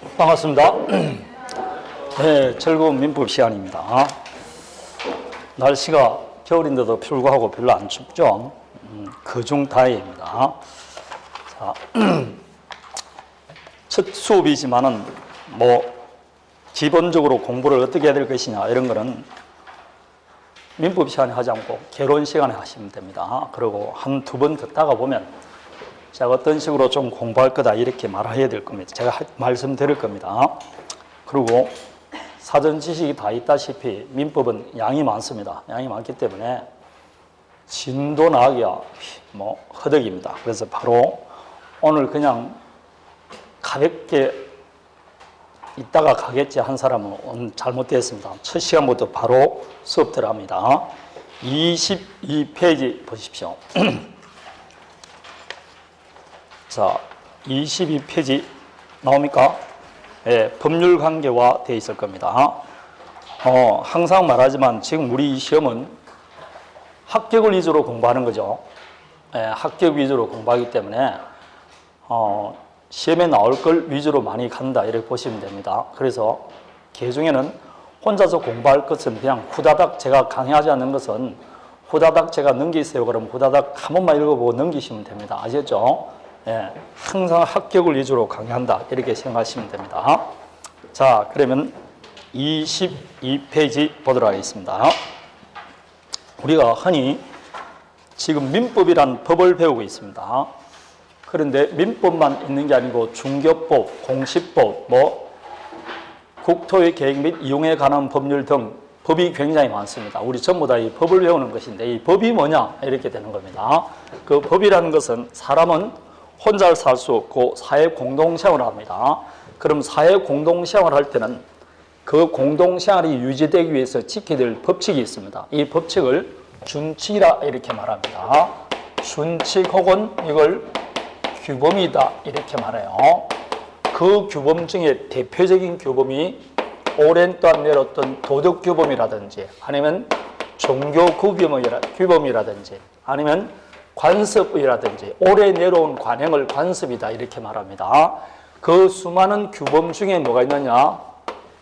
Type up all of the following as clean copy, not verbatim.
반갑습니다. 네, 즐거운 민법 시간입니다. 날씨가 겨울인데도 불구하고 별로 안 춥죠. 그중 다행입니다. 자, 첫 수업이지만은 기본적으로 공부를 어떻게 해야 될 것이냐 이런 거는 민법 시간에 하지 않고 개론 시간에 하시면 됩니다. 그리고 한두 번 듣다가 보면 제가 어떤 식으로 좀 공부할 거다 이렇게 말해야 될 겁니다. 제가 말씀드릴 겁니다. 그리고 사전 지식이 다 있다시피 민법은 양이 많습니다. 양이 많기 때문에 진도 나기가 허덕입니다. 그래서 바로 오늘 그냥 가볍게 있다가 가겠지 한 사람은 오늘 잘못되었습니다. 첫 시간부터 바로 수업 들어갑니다. 22페이지 보십시오. 자, 22페이지 나옵니까? 네, 법률 관계화 되어 있을 겁니다. 항상 말하지만 지금 우리 시험은 합격을 위주로 공부하는 거죠. 네, 합격 위주로 공부하기 때문에 시험에 나올 걸 위주로 많이 간다 이렇게 보시면 됩니다. 그래서 개중에는 혼자서 공부할 것은 그냥 후다닥 제가 강의하지 않는 것은 후다닥 제가 넘기세요. 그럼 후다닥 한 번만 읽어보고 넘기시면 됩니다. 아시겠죠? 예, 항상 합격을 위주로 강의한다 이렇게 생각하시면 됩니다. 자, 그러면 22페이지 보도록 하겠습니다. 우리가 흔히 지금 민법이란 법을 배우고 있습니다. 그런데 민법만 있는 게 아니고 중개법, 공시법, 국토의 계획 및 이용에 관한 법률 등 법이 굉장히 많습니다. 우리 전부 다 이 법을 배우는 것인데 이 법이 뭐냐 이렇게 되는 겁니다. 그 법이라는 것은 사람은 혼자 살 수 없고 사회 공동생활을 합니다. 그럼 사회 공동생활을 할 때는 그 공동생활이 유지되기 위해서 지켜야 될 법칙이 있습니다. 이 법칙을 준칙이라 이렇게 말합니다. 준칙 혹은 이걸 규범이다 이렇게 말해요. 그 규범 중에 대표적인 규범이 오랜 동안 내렸던 도덕 규범이라든지 아니면 종교 규범이라든지 아니면 관습이라든지 오래 내려온 관행을 관습이다 이렇게 말합니다. 그 수많은 규범 중에 뭐가 있느냐?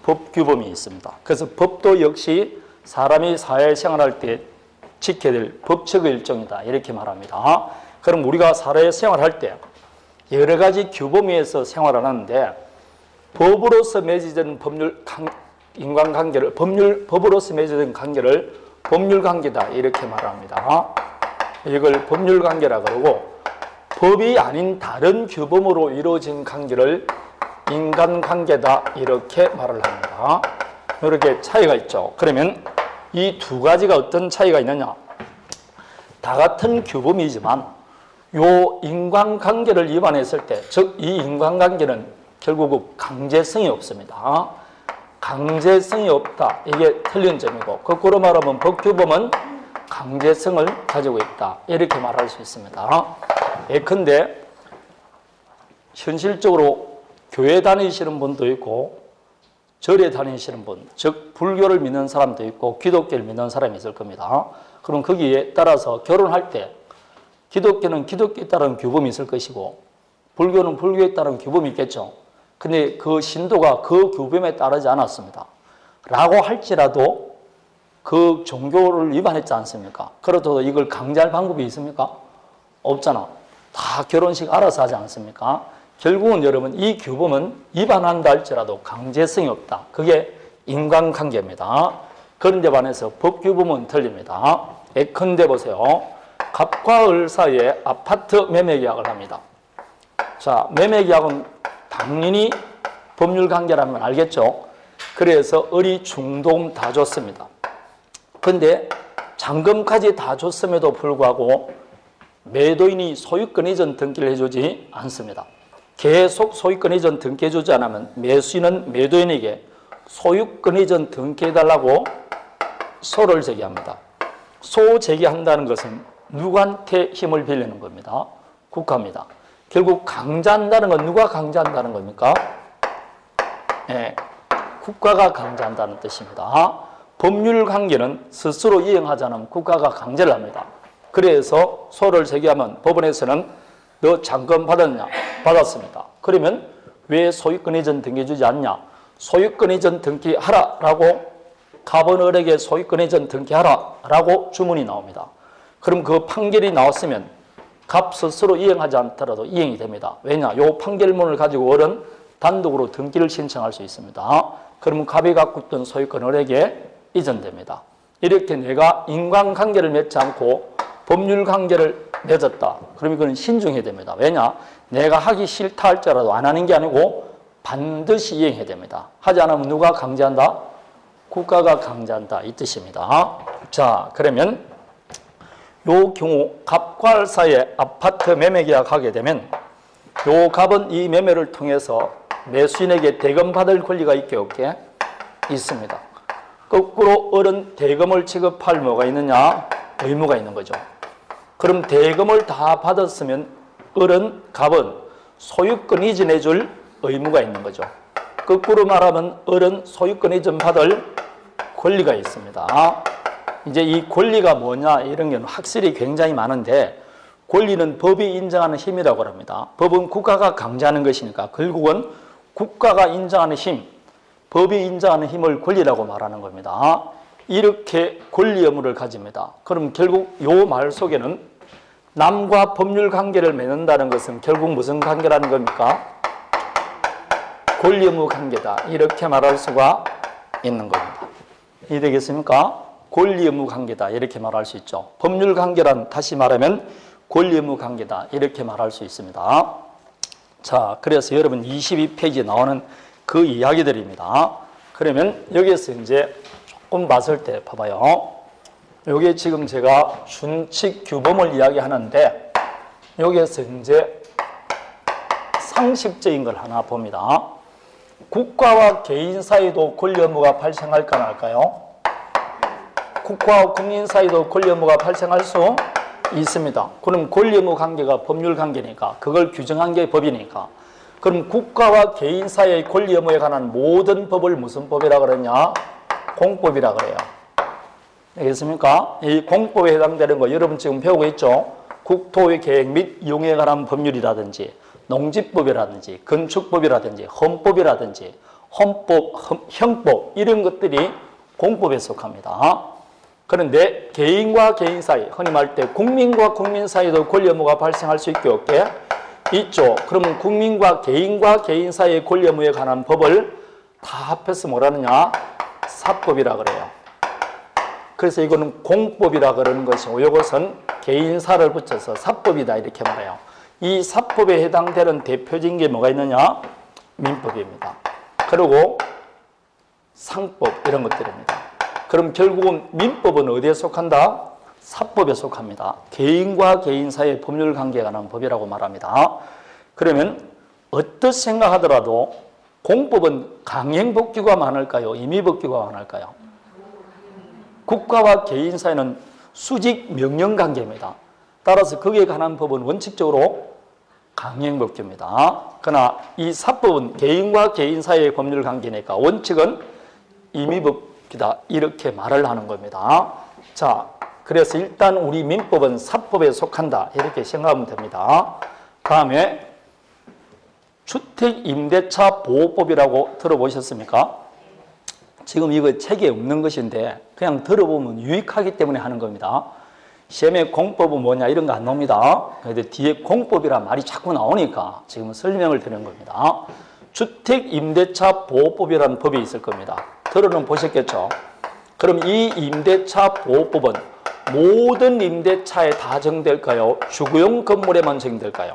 법규범이 있습니다. 그래서 법도 역시 사람이 사회생활할 때 지켜야 될 법칙의 일종이다 이렇게 말합니다. 그럼 우리가 사회생활할 때 여러 가지 규범 위에서 생활을 하는데 법으로서 맺어진 인간관계를 법으로서 맺어진 관계를 법률관계다 이렇게 말합니다. 이걸 법률관계라 그러고 법이 아닌 다른 규범으로 이루어진 관계를 인간관계다 이렇게 말을 합니다. 이렇게 차이가 있죠. 그러면 이 두 가지가 어떤 차이가 있느냐? 다 같은 규범이지만 요 인간관계를 위반했을 때, 즉 이 인간관계는 결국 강제성이 없습니다. 강제성이 없다. 이게 틀린 점이고 거꾸로 말하면 법규범은 강제성을 가지고 있다 이렇게 말할 수 있습니다. 예컨대 현실적으로 교회 다니시는 분도 있고 절에 다니시는 분, 즉 불교를 믿는 사람도 있고 기독교를 믿는 사람이 있을 겁니다. 그럼 거기에 따라서 결혼할 때 기독교는 기독교에 따른 규범이 있을 것이고 불교는 불교에 따른 규범이 있겠죠. 근데 그 신도가 그 규범에 따르지 않았습니다. 라고 할지라도 그 종교를 위반했지 않습니까? 그렇다고 이걸 강제할 방법이 있습니까? 없잖아. 다 결혼식 알아서 하지 않습니까? 결국은 여러분 이 규범은 위반한다 할지라도 강제성이 없다. 그게 인간관계입니다. 그런데 반해서 법규범은 틀립니다. 예컨대 보세요. 갑과 을 사이에 아파트 매매 계약을 합니다. 자, 매매 계약은 당연히 법률관계라는 건 알겠죠? 그래서 을이 중도금 다 줬습니다. 그런데 잔금까지 다 줬음에도 불구하고 매도인이 소유권 이전 등기를 해주지 않습니다. 계속 소유권 이전 등기해주지 않으면 매수인은 매도인에게 소유권 이전 등기해달라고 소를 제기합니다. 소 제기한다는 것은 누구한테 힘을 빌리는 겁니다? 국가입니다. 결국 강제한다는 건 누가 강제한다는 겁니까? 네, 국가가 강제한다는 뜻입니다. 법률 관계는 스스로 이행하지 않으면 국가가 강제를 합니다. 그래서 소를 제기하면 법원에서는 너 잔금 받았냐? 받았습니다. 그러면 왜 소유권 이전 등기해주지 않냐? 소유권 이전 등기하라라고 갑원을에게 소유권 이전 등기하라라고 주문이 나옵니다. 그럼 그 판결이 나왔으면 갑 스스로 이행하지 않더라도 이행이 됩니다. 왜냐? 요 판결문을 가지고 을은 단독으로 등기를 신청할 수 있습니다. 그러면 갑이 갖고 있던 소유권 을에게 이전됩니다. 이렇게 내가 인간관계를 맺지 않고 법률관계를 맺었다. 그럼 이거는 신중해야 됩니다. 왜냐? 내가 하기 싫다 할지라도 안 하는 게 아니고 반드시 이행해야 됩니다. 하지 않으면 누가 강제한다? 국가가 강제한다. 이 뜻입니다. 자, 그러면 요 경우 갑과 을 사이에 아파트 매매 계약하게 되면 요 갑은 이 매매를 통해서 매수인에게 대금 받을 권리가 있게 없게 있습니다. 거꾸로 을은 대금을 지급할 뭐가 있느냐? 의무가 있는 거죠. 그럼 대금을 다 받았으면 을은 갑은 소유권 이전해 줄 의무가 있는 거죠. 거꾸로 말하면 을은 소유권 이전 받을 권리가 있습니다. 이제 이 권리가 뭐냐 이런 게 확실히 굉장히 많은데 권리는 법이 인정하는 힘이라고 합니다. 법은 국가가 강제하는 것이니까 결국은 국가가 인정하는 힘, 법이 인정하는 힘을 권리라고 말하는 겁니다. 이렇게 권리 의무를 가집니다. 그럼 결국 요 말 속에는 남과 법률 관계를 맺는다는 것은 결국 무슨 관계라는 겁니까? 권리 의무 관계다. 이렇게 말할 수가 있는 겁니다. 이해되겠습니까? 권리 의무 관계다. 이렇게 말할 수 있죠. 법률 관계란 다시 말하면 권리 의무 관계다. 이렇게 말할 수 있습니다. 자, 그래서 여러분 22페이지에 나오는 그 이야기들입니다. 그러면 여기에서 이제 조금 봤을 때 봐봐요. 여기에 지금 제가 준칙 규범을 이야기하는데 여기에서 이제 상식적인 걸 하나 봅니다. 국가와 개인 사이도 권리 의무가 발생할까 말까요? 국가와 국민 사이도 권리 의무가 발생할 수 있습니다. 그럼 권리 의무 관계가 법률 관계니까 그걸 규정한 게 법이니까 그럼 국가와 개인 사이의 권리 의무에 관한 모든 법을 무슨 법이라 그러냐? 공법이라 그래요. 알겠습니까? 이 공법에 해당되는 거 여러분 지금 배우고 있죠? 국토의 계획 및 이용에 관한 법률이라든지 농지법이라든지 건축법이라든지 헌법이라든지 헌법, 형법 이런 것들이 공법에 속합니다. 그런데 개인과 개인 사이, 흔히 말할 때 국민과 국민 사이도 권리 의무가 발생할 수 있게 없게 있죠. 그러면 국민과 개인 사이의 권리 의무에 관한 법을 다 합해서 뭐라느냐? 사법이라 그래요. 그래서 이거는 공법이라 그러는 것이고 이것은 개인사를 붙여서 사법이다 이렇게 말해요. 이 사법에 해당되는 대표적인 게 뭐가 있느냐? 민법입니다. 그리고 상법 이런 것들입니다. 그럼 결국은 민법은 어디에 속한다? 사법에 속합니다. 개인과 개인 사이의 법률 관계에 관한 법이라고 말합니다. 그러면 어떻게 생각하더라도 공법은 강행법규가 많을까요? 임의법규가 많을까요? 국가와 개인 사이는 수직 명령 관계입니다. 따라서 거기에 관한 법은 원칙적으로 강행법규입니다. 그러나 이 사법은 개인과 개인 사이의 법률 관계니까 원칙은 임의법규다 이렇게 말을 하는 겁니다. 자, 그래서 일단 우리 민법은 사법에 속한다 이렇게 생각하면 됩니다. 다음에 주택임대차 보호법이라고 들어보셨습니까? 지금 이거 책에 없는 것인데 그냥 들어보면 유익하기 때문에 하는 겁니다. 시험에 공법은 뭐냐 이런 거 안 나옵니다. 그런데 뒤에 공법이란 말이 자꾸 나오니까 지금 설명을 드리는 겁니다. 주택임대차 보호법이라는 법이 있을 겁니다. 들어는 보셨겠죠? 그럼 이 임대차 보호법은 모든 임대차에 다 적용될까요? 주거용 건물에만 적용될까요?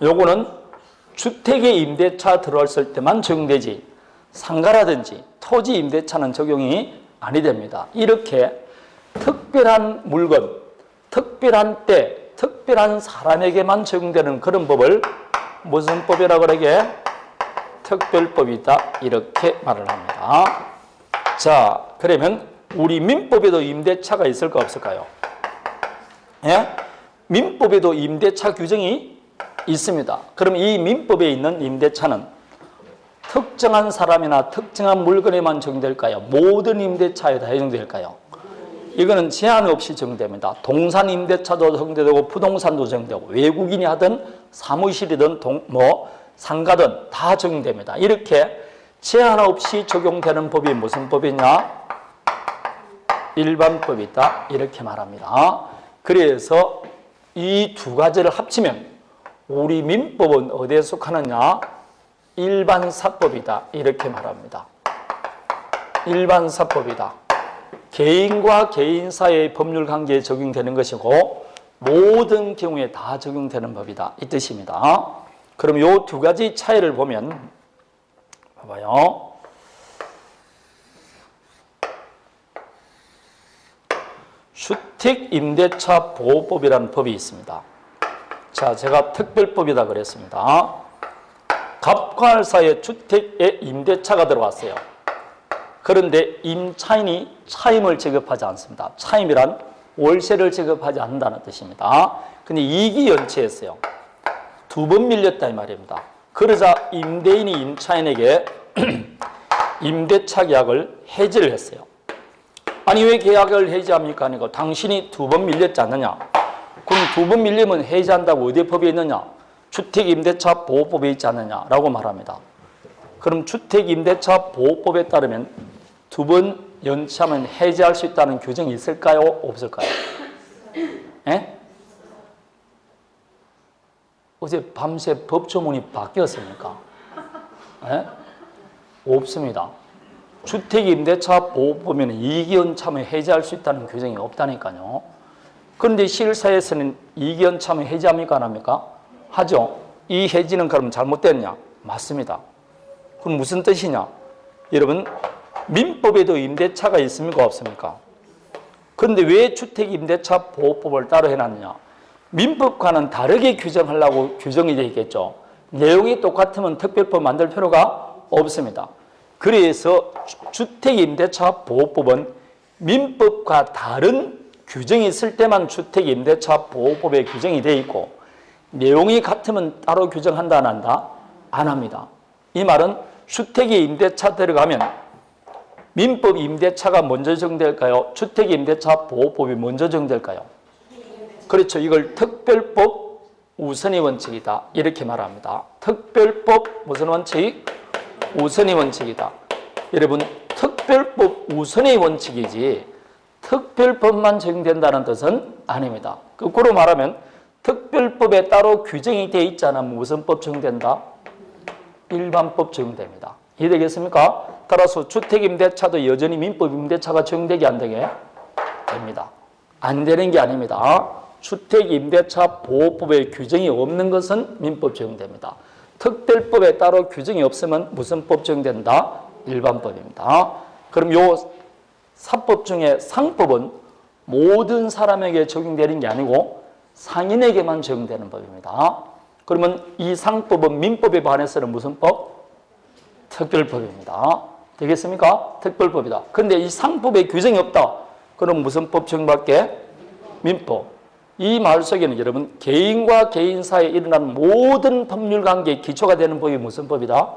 요거는 주택의 임대차 들어왔을 때만 적용되지 상가라든지 토지 임대차는 적용이 아니 됩니다. 이렇게 특별한 물건, 특별한 때, 특별한 사람에게만 적용되는 그런 법을 무슨 법이라고 그러게? 특별법이다 이렇게 말을 합니다. 자, 그러면 우리 민법에도 임대차가 있을까 없을까요? 예? 민법에도 임대차 규정이 있습니다. 그럼 이 민법에 있는 임대차는 특정한 사람이나 특정한 물건에만 적용될까요? 모든 임대차에 다 적용될까요? 이거는 제한 없이 적용됩니다. 동산 임대차도 적용되고 부동산도 적용되고 외국인이 하든 사무실이든 상가든 다 적용됩니다. 이렇게 제한 없이 적용되는 법이 무슨 법이냐? 일반법이다. 이렇게 말합니다. 그래서 이 두 가지를 합치면 우리 민법은 어디에 속하느냐? 일반사법이다. 이렇게 말합니다. 일반사법이다. 개인과 개인 사이의 법률 관계에 적용되는 것이고 모든 경우에 다 적용되는 법이다. 이 뜻입니다. 그럼 이 두 가지 차이를 보면 봐봐요. 주택임대차 보호법이라는 법이 있습니다. 자, 제가 특별법이다 그랬습니다. 갑과할 사이에 주택에 임대차가 들어왔어요. 그런데 임차인이 차임을 지급하지 않습니다. 차임이란 월세를 지급하지 않는다는 뜻입니다. 근데 이익이 연체했어요. 두 번 밀렸다 이 말입니다. 그러자 임대인이 임차인에게 임대차 계약을 해지를 했어요. 아니 왜 계약을 해지합니까? 하니까 당신이 두 번 밀렸지 않느냐? 그럼 두 번 밀리면 해지한다고 어디 법에 있느냐? 주택임대차 보호법에 있지 않느냐라고 말합니다. 그럼 주택임대차 보호법에 따르면 두 번 연체하면 해지할 수 있다는 규정이 있을까요? 없을까요? 예? 어제 밤새 법조문이 바뀌었습니까? 예? 없습니다. 주택임대차 보호법에는 이익연차면 해지할 수 있다는 규정이 없다니까요. 그런데 실사에서는 이익연차면 해지합니까? 안 합니까? 하죠. 이 해지는 그럼 잘못됐냐? 맞습니다. 그럼 무슨 뜻이냐? 여러분 민법에도 임대차가 있습니까? 없습니까? 그런데 왜 주택임대차 보호법을 따로 해놨느냐? 민법과는 다르게 규정하려고 규정이 되어 있겠죠. 내용이 똑같으면 특별법 만들 필요가 없습니다. 그래서 주택임대차 보호법은 민법과 다른 규정이 있을 때만 주택임대차 보호법에 규정이 되어 있고 내용이 같으면 따로 규정한다 안 한다? 안 합니다. 이 말은 주택에 임대차 들어가면 민법 임대차가 먼저 적용될까요? 주택임대차 보호법이 먼저 적용될까요? 그렇죠. 이걸 특별법 우선의 원칙이다. 이렇게 말합니다. 특별법 무슨 원칙? 우선의 원칙이다. 여러분 특별법 우선의 원칙이지 특별법만 적용된다는 뜻은 아닙니다. 거꾸로 말하면 특별법에 따로 규정이 되어 있지 않으면 무슨 법 적용된다? 일반법 적용됩니다. 이해되겠습니까? 따라서 주택임대차도 여전히 민법임대차가 적용되게 안 되게 됩니다. 안 되는 게 아닙니다. 주택임대차 보호법에 규정이 없는 것은 민법 적용됩니다. 특별법에 따로 규정이 없으면 무슨 법 적용된다? 일반법입니다. 그럼 요 사법 중에 상법은 모든 사람에게 적용되는 게 아니고 상인에게만 적용되는 법입니다. 그러면 이 상법은 민법에 반해서는 무슨 법? 특별법입니다. 되겠습니까? 특별법이다. 그런데 이 상법에 규정이 없다. 그럼 무슨 법 적용받게? 민법. 이 말 속에는 여러분 개인과 개인 사이에 일어나는 모든 법률 관계의 기초가 되는 법이 무슨 법이다?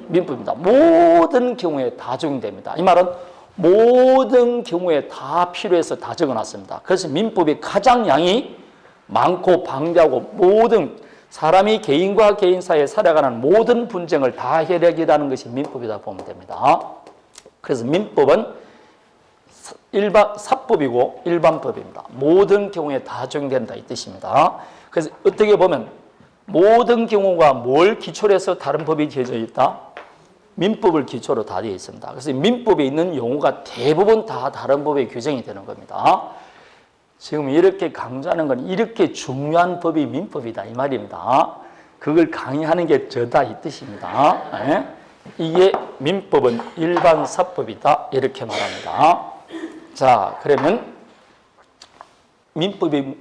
민법입니다. 모든 경우에 다 적용됩니다. 이 말은 모든 경우에 다 필요해서 다 적어놨습니다. 그래서 민법이 가장 양이 많고 방대하고 모든 사람이 개인과 개인 사이에 살아가는 모든 분쟁을 다 해결하는 것이 민법이다 보면 됩니다. 그래서 민법은 사법이고 일반법입니다. 모든 경우에 다 적용된다 이 뜻입니다. 그래서 어떻게 보면 모든 경우가 뭘 기초로 해서 다른 법이 지어져 있다? 민법을 기초로 다 되어 있습니다. 그래서 민법에 있는 용어가 대부분 다 다른 법에 규정이 되는 겁니다. 지금 이렇게 강조하는 건 이렇게 중요한 법이 민법이다 이 말입니다. 그걸 강의하는 게 저다 이 뜻입니다. 네? 이게 민법은 일반사법이다 이렇게 말합니다. 자, 그러면 민법이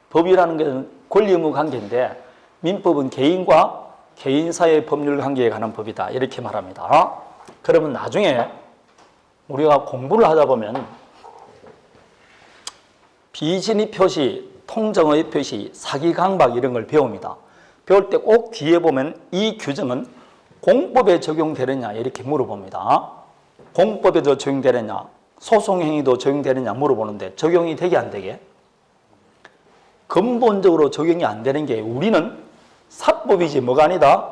법이라는 것은 권리 의무 관계인데 민법은 개인과 개인 사이의 법률 관계에 관한 법이다 이렇게 말합니다. 그러면 나중에 우리가 공부를 하다 보면 비진의 표시, 통정의 표시, 사기강박 이런 걸 배웁니다. 배울 때 꼭 뒤에 보면 이 규정은 공법에 적용되느냐 이렇게 물어봅니다. 공법에도 적용되느냐, 소송행위도 적용되느냐 물어보는데 적용이 되게 안 되게? 근본적으로 적용이 안 되는 게 우리는 사법이지 뭐가 아니다?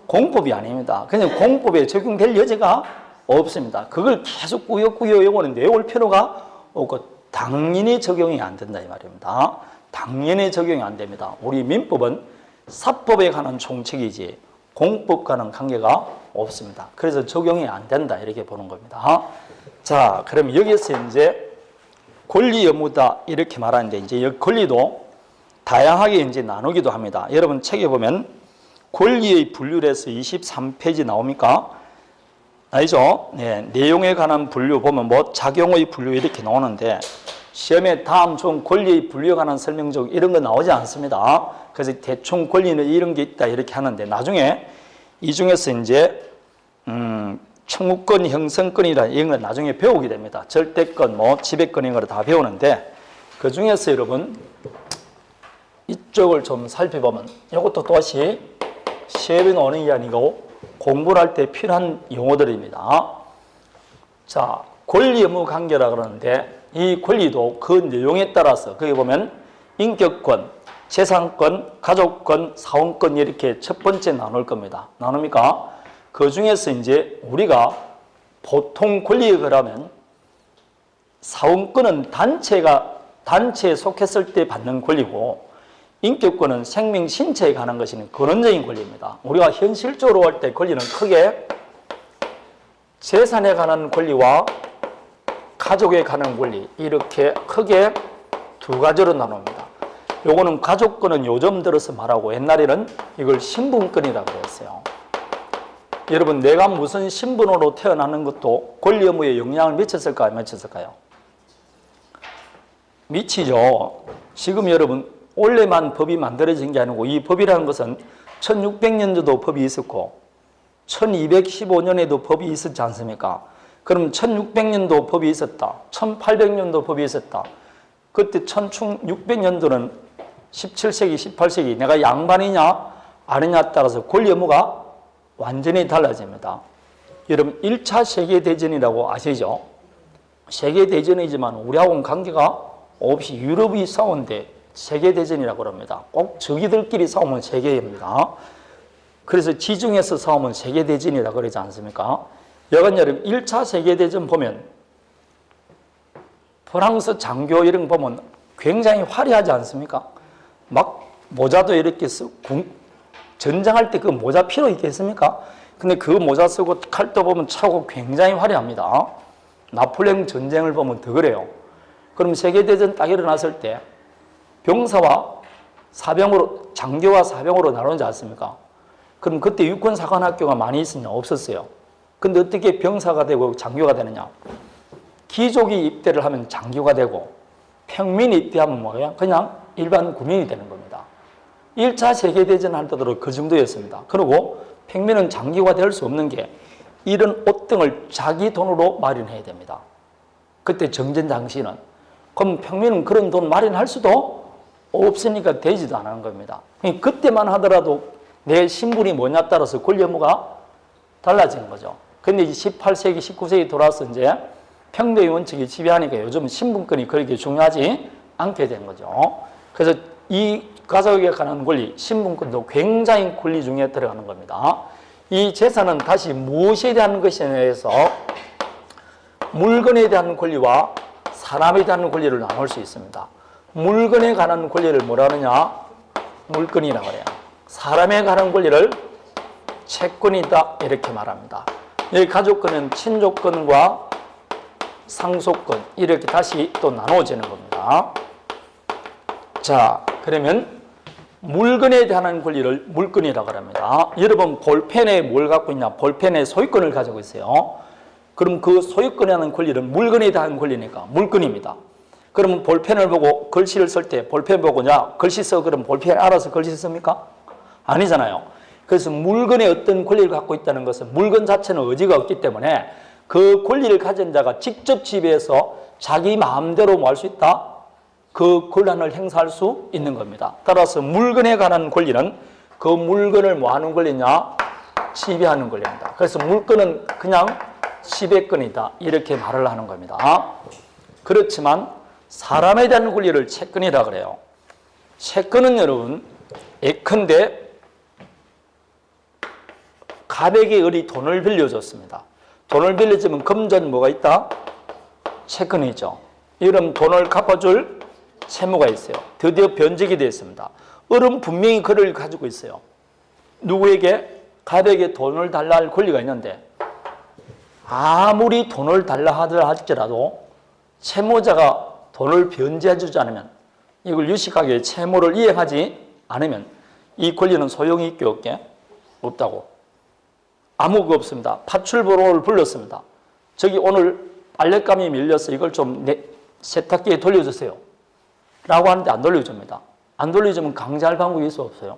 공법이 아닙니다. 그냥 공법에 적용될 여지가 없습니다. 그걸 계속 꾸역꾸역 외우는 외울 필요가 없고 당연히 적용이 안 된다 이 말입니다. 당연히 적용이 안 됩니다. 우리 민법은 사법에 관한 총칙이지 공법과는 관계가 없습니다. 그래서 적용이 안 된다 이렇게 보는 겁니다. 자, 그럼 여기서 이제 권리 의무다 이렇게 말하는데 이제 이 권리도 다양하게 이제 나누기도 합니다. 여러분 책에 보면 권리의 분류에서 23페이지 나옵니까? 아니죠? 네, 내용에 관한 분류 보면 뭐 작용의 분류 이렇게 나오는데 시험에 다음 중 권리의 분류에 관한 설명적 이런 거 나오지 않습니다. 그래서 대충 권리는 이런 게 있다 이렇게 하는데 나중에 이 중에서 이제 청구권, 형성권이라 이런 걸 나중에 배우게 됩니다. 절대권, 뭐 지배권 이런 걸 다 배우는데 그 중에서 여러분 이쪽을 좀 살펴보면 이것도 또다시 시험에 나오는 게 아니고 공부를 할 때 필요한 용어들입니다. 자, 권리 의무 관계라 그러는데 이 권리도 그 내용에 따라서 거기 보면 인격권, 재산권, 가족권, 사원권 이렇게 첫 번째 나눌 겁니다. 나눕니까? 그 중에서 이제 우리가 보통 권리에 그러면 사원권은 단체에 속했을 때 받는 권리고 인격권은 생명, 신체에 관한 것이 근원적인 권리입니다. 우리가 현실적으로 할 때 권리는 크게 재산에 관한 권리와 가족에 관한 권리 이렇게 크게 두 가지로 나눕니다. 요거는 가족권은 요즘 들어서 말하고 옛날에는 이걸 신분권이라고 했어요. 여러분 내가 무슨 신분으로 태어나는 것도 권리 의무에 영향을 미쳤을까요? 안 미쳤을까요? 미치죠. 지금 여러분 원래만 법이 만들어진 게 아니고 이 법이라는 것은 1600년도도 법이 있었고 1215년에도 법이 있었지 않습니까? 그럼 1600년도 법이 있었다. 1800년도 법이 있었다. 그때 1600년도는 17세기, 18세기 내가 양반이냐 아니냐에 따라서 권리 의무가 완전히 달라집니다. 여러분 1차 세계대전이라고 아시죠? 세계대전이지만 우리하고는 관계가 없이 유럽이 싸운데 세계대전이라고 합니다. 꼭 저기들끼리 싸우면 세계입니다. 그래서 지중해에서 싸우면 세계대전이라고 그러지 않습니까? 여간 여러분 1차 세계대전 보면 프랑스 장교 이런 거 보면 굉장히 화려하지 않습니까? 막 모자도 이렇게 쓰고 전쟁할 때 그 모자 필요 있겠습니까? 근데 그 모자 쓰고 칼도 보면 차고 굉장히 화려합니다. 나폴레옹 전쟁을 보면 더 그래요. 그럼 세계대전 딱 일어났을 때 병사와 사병으로 장교와 사병으로 나누지 않습니까? 그럼 그때 육군사관학교가 많이 있었냐? 없었어요. 근데 어떻게 병사가 되고 장교가 되느냐? 귀족이 입대를 하면 장교가 되고 평민이 입대하면 뭐예요? 그냥 일반 군인이 되는 겁니다. 1차 세계대전 할 때도 그 정도였습니다. 그리고 평민은 장교가 될 수 없는 게 이런 옷 등을 자기 돈으로 마련해야 됩니다. 그때 정전 당시는. 그럼 평민은 그런 돈 마련할 수도 없으니까 되지도 않은 겁니다. 그때만 하더라도 내 신분이 뭐냐 따라서 권리 의무가 달라지는 거죠. 근데 이제 18세기, 19세기 돌아서 이제 평등의 원칙이 지배하니까 요즘 신분권이 그렇게 중요하지 않게 된 거죠. 그래서 이 가족에 관한 권리, 신분권도 굉장히 권리 중에 들어가는 겁니다. 이 재산은 다시 무엇에 대한 것에 대해서 물건에 대한 권리와 사람에 대한 권리를 나눌 수 있습니다. 물건에 관한 권리를 뭐라 하느냐? 물건이라고 해요. 사람에 관한 권리를 채권이다 이렇게 말합니다. 이 가족권은 친족권과 상속권 이렇게 다시 또 나눠지는 겁니다. 자, 그러면 물건에 대한 권리를 물건이라고 합니다. 여러분 볼펜에 뭘 갖고 있냐? 볼펜에 소유권을 가지고 있어요. 그럼 그 소유권이라는 권리는 물건에 대한 권리니까 물건입니다. 그러면 볼펜을 보고 글씨를 쓸 때 볼펜 보고냐 글씨 써 그럼 볼펜 알아서 글씨 씁니까? 아니잖아요. 그래서 물건에 어떤 권리를 갖고 있다는 것은 물건 자체는 의지가 없기 때문에 그 권리를 가진 자가 직접 지배해서 자기 마음대로 뭐 할 수 있다? 그 권한을 행사할 수 있는 겁니다. 따라서 물건에 관한 권리는 그 물건을 뭐 하는 권리냐? 지배하는 권리입니다. 그래서 물건은 그냥 지배권이다 이렇게 말을 하는 겁니다. 그렇지만 사람에 대한 권리를 채권이라 그래요. 채권은 여러분 예컨대 가백의 을이 돈을 빌려줬습니다. 돈을 빌려주면 금전 뭐가 있다? 채권이죠. 이런 돈을 갚아줄 채무가 있어요. 드디어 변직이 되었습니다. 을은 분명히 그를 가지고 있어요. 누구에게? 가백에 돈을 달라 할 권리가 있는데 아무리 돈을 달라 하더라 할지라도 채무자가 돈을 변제해 주지 않으면, 이걸 유식하게 채무를 이행하지 않으면 이 권리는 소용이 있게 없게? 없다고. 아무것도 없습니다. 파출보로를 불렀습니다. 저기 오늘 빨랫감이 밀려서 이걸 좀 세탁기에 돌려주세요 라고 하는데 안 돌려줍니다. 안 돌려주면 강제할 방법이 있어 없어요?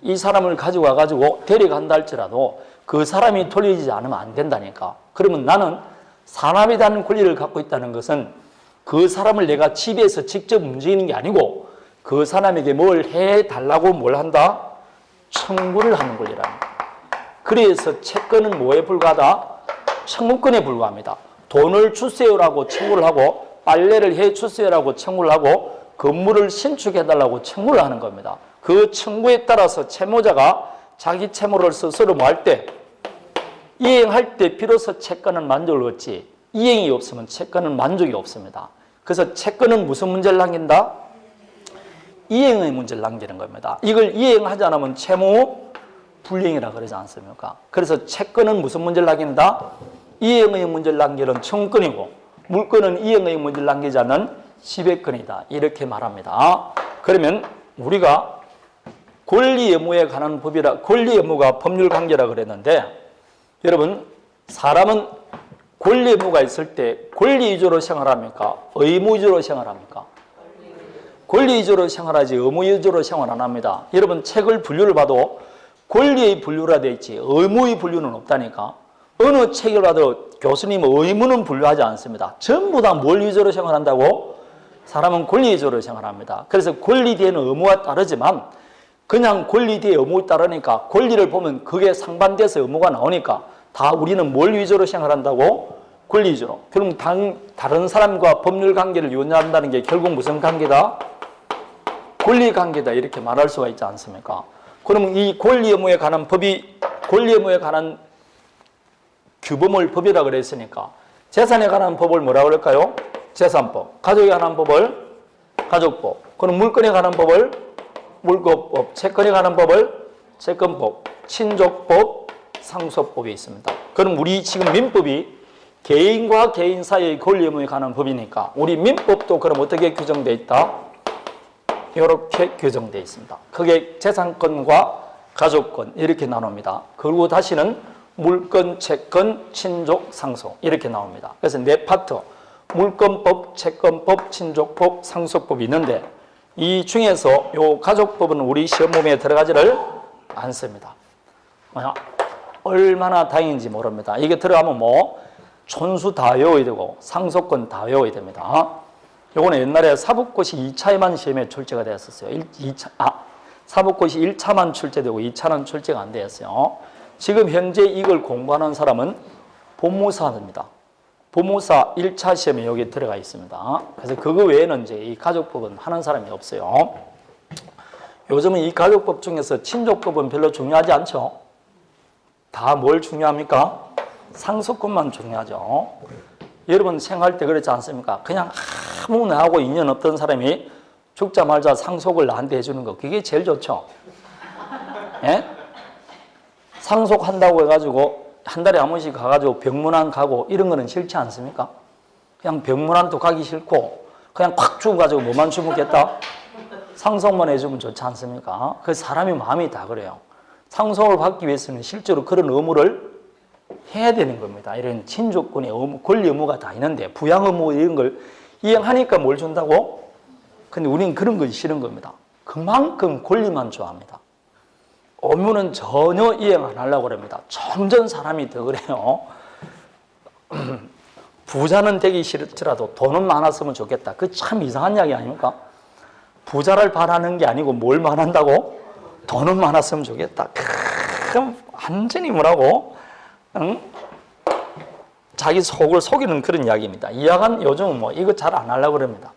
이 사람을 가지고 와가지고 데려간다 할지라도 그 사람이 돌리지 않으면 안 된다니까. 그러면 나는 산업이라는 권리를 갖고 있다는 것은 그 사람을 내가 집에서 직접 움직이는 게 아니고 그 사람에게 뭘 해달라고 뭘 한다? 청구를 하는 권리라는. 그래서 채권은 뭐에 불과하다? 청구권에 불과합니다. 돈을 주세요라고 청구를 하고 빨래를 해 주세요라고 청구를 하고 건물을 신축해달라고 청구를 하는 겁니다. 그 청구에 따라서 채무자가 자기 채무를 스스로 뭐 할 때? 이행할 때 비로소 채권은 만족을 얻지, 이행이 없으면 채권은 만족이 없습니다. 그래서 채권은 무슨 문제를 남긴다? 이행의 문제를 남기는 겁니다. 이걸 이행하지 않으면 채무 불이행이라 그러지 않습니까? 그래서 채권은 무슨 문제를 남긴다? 이행의 문제를 남기는 청구권이고 물권은 이행의 문제를 남기지 않는 지배권이다. 이렇게 말합니다. 그러면 우리가 권리 의무에 관한 법이라, 권리 의무가 법률 관계라 그랬는데, 여러분 사람은 권리 의무가 있을 때 권리 위주로 생활합니까? 의무 위주로 생활합니까? 권리 위주로 생활하지 의무 위주로 생활 안 합니다. 여러분 책을 분류를 봐도 권리의 분류라 되어 있지 의무의 분류는 없다니까. 어느 책을 봐도 교수님은 의무는 분류하지 않습니다. 전부 다 뭘 위주로 생활한다고? 사람은 권리 위주로 생활합니다. 그래서 권리 뒤에는 의무가 따르지만 그냥 권리 뒤에 의무가 따르니까 권리를 보면 그게 상반돼서 의무가 나오니까 다 우리는 뭘 위주로 생활한다고? 권리 위주로. 그럼 다른 사람과 법률 관계를 유지한다는 게 결국 무슨 관계다? 권리 관계다. 이렇게 말할 수가 있지 않습니까? 그러면 이 권리 의무에 관한 법이, 권리 의무에 관한 규범을 법이라 그랬으니까 재산에 관한 법을 뭐라 그럴까요? 재산법. 가족에 관한 법을 가족법. 그럼 물건에 관한 법을 물권법. 채권에 관한 법을 채권법. 친족법, 상속법이 있습니다. 그럼 우리 지금 민법이 개인과 개인 사이의 권리 의무에 관한 법이니까 우리 민법도 그럼 어떻게 규정되어 있다? 이렇게 규정되어 있습니다. 그게 재산권과 가족권 이렇게 나눕니다. 그리고 다시는 물권, 채권, 친족, 상속 이렇게 나옵니다. 그래서 네 파트, 물권법, 채권법, 친족법, 상속법이 있는데 이 중에서 요 가족법은 우리 시험범위에 들어가지를 않습니다. 얼마나 다행인지 모릅니다. 이게 들어가면 뭐 촌수 다 외워야 되고 상속권 다 외워야 됩니다. 요거는 옛날에 사법고시 2차에만 시험에 출제가 되었었어요. 사법고시 1차만 출제되고 2차는 출제가 안 되었어요. 지금 현재 이걸 공부하는 사람은 법무사입니다. 법무사 1차 시험에 여기 들어가 있습니다. 그래서 그거 외에는 이제 이 가족법은 하는 사람이 없어요. 요즘은 이 가족법 중에서 친족법은 별로 중요하지 않죠. 다 뭘 중요합니까? 상속권만 중요하죠. 여러분 생활 때 그렇지 않습니까? 그냥 아무 나하고 인연 없던 사람이 죽자마자 상속을 나한테 해주는 거 그게 제일 좋죠. 예? 상속한다고 해가지고 한 달에 한 번씩 가가지고 병문안 가고 이런 거는 싫지 않습니까? 그냥 병문안도 가기 싫고 그냥 콱 죽어가지고 뭐만 주묻겠다? 상속만 해주면 좋지 않습니까? 그 사람이 마음이 다 그래요. 상속을 받기 위해서는 실제로 그런 의무를 해야 되는 겁니다. 이런 친족권의 의무, 권리 의무가 다 있는데 부양 의무 이런 걸 이행하니까 뭘 준다고? 근데 우리는 그런 건 싫은 겁니다. 그만큼 권리만 좋아합니다. 의무는 전혀 이행 안 하려고 합니다. 점점 사람이 더 그래요. 부자는 되기 싫더라도 돈은 많았으면 좋겠다. 그 참 이상한 이야기 아닙니까? 부자를 바라는 게 아니고 뭘 말한다고? 돈은 많았으면 좋겠다. 그럼 완전히 뭐라고? 응? 자기 속을 속이는 그런 이야기입니다. 이야기는 요즘은 뭐 이거 잘 안 하려고 합니다.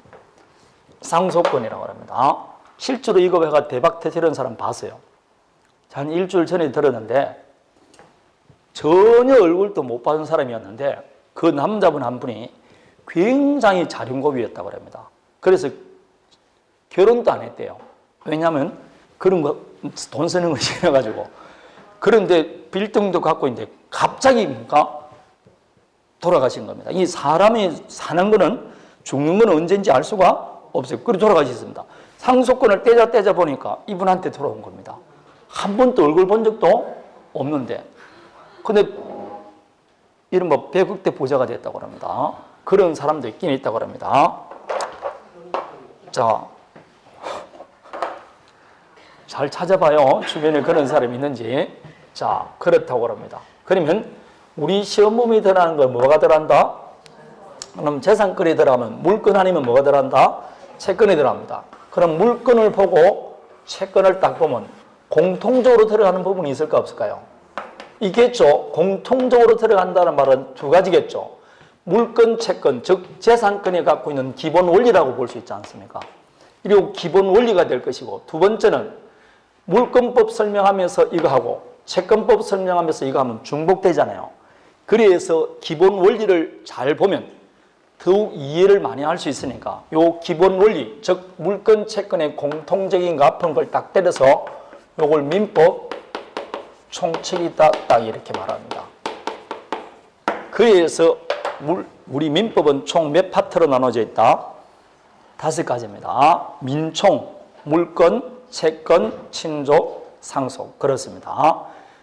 상속권이라고 합니다. 실제로 이거 해가 대박 터뜨리는 사람 봤어요. 한 일주일 전에 들었는데 전혀 얼굴도 못 봐준 사람이었는데 그 남자분 한 분이 굉장히 자린고비였다고 합니다. 그래서 결혼도 안 했대요. 왜냐하면 그런 거 돈 쓰는 거 싫어가지고. 그런데 빌딩도 갖고 있는데 갑자기 뭔가 돌아가신 겁니다. 이 사람이 사는 거는 죽는 건 언제인지 알 수가 없어요. 그리고 돌아가셨습니다. 상속권을 떼자 보니까 이분한테 돌아온 겁니다. 한 번도 얼굴 본 적도 없는데. 근데 이른바 백억대 부자가 됐다고 합니다. 그런 사람도 있긴 있다고 합니다. 자, 잘 찾아봐요. 주변에 그런 사람이 있는지. 자, 그렇다고 합니다. 그러면 우리 시험범위 들어가는 걸 뭐가 들어간다? 그럼 재산권이 들어가면 물건 아니면 뭐가 들어간다? 채권이 들어갑니다. 그럼 물건을 보고 채권을 딱 보면 공통적으로 들어가는 부분이 있을까 없을까요? 있겠죠. 공통적으로 들어간다는 말은 두 가지겠죠. 물건, 채권, 즉 재산권이 갖고 있는 기본 원리라고 볼 수 있지 않습니까? 그리고 기본 원리가 될 것이고, 두 번째는 물건법 설명하면서 이거 하고 채권법 설명하면서 이거 하면 중복되잖아요. 그래서 기본 원리를 잘 보면 더욱 이해를 많이 할 수 있으니까 요 기본 원리, 즉 물건, 채권의 공통적인 값은 걸 딱 때려서 요걸 민법 총칙이다 딱 이렇게 말합니다. 그래서 우리 민법은 총 몇 파트로 나눠져 있다? 5가지입니다. 민총, 물건, 채권, 친족, 상속. 그렇습니다.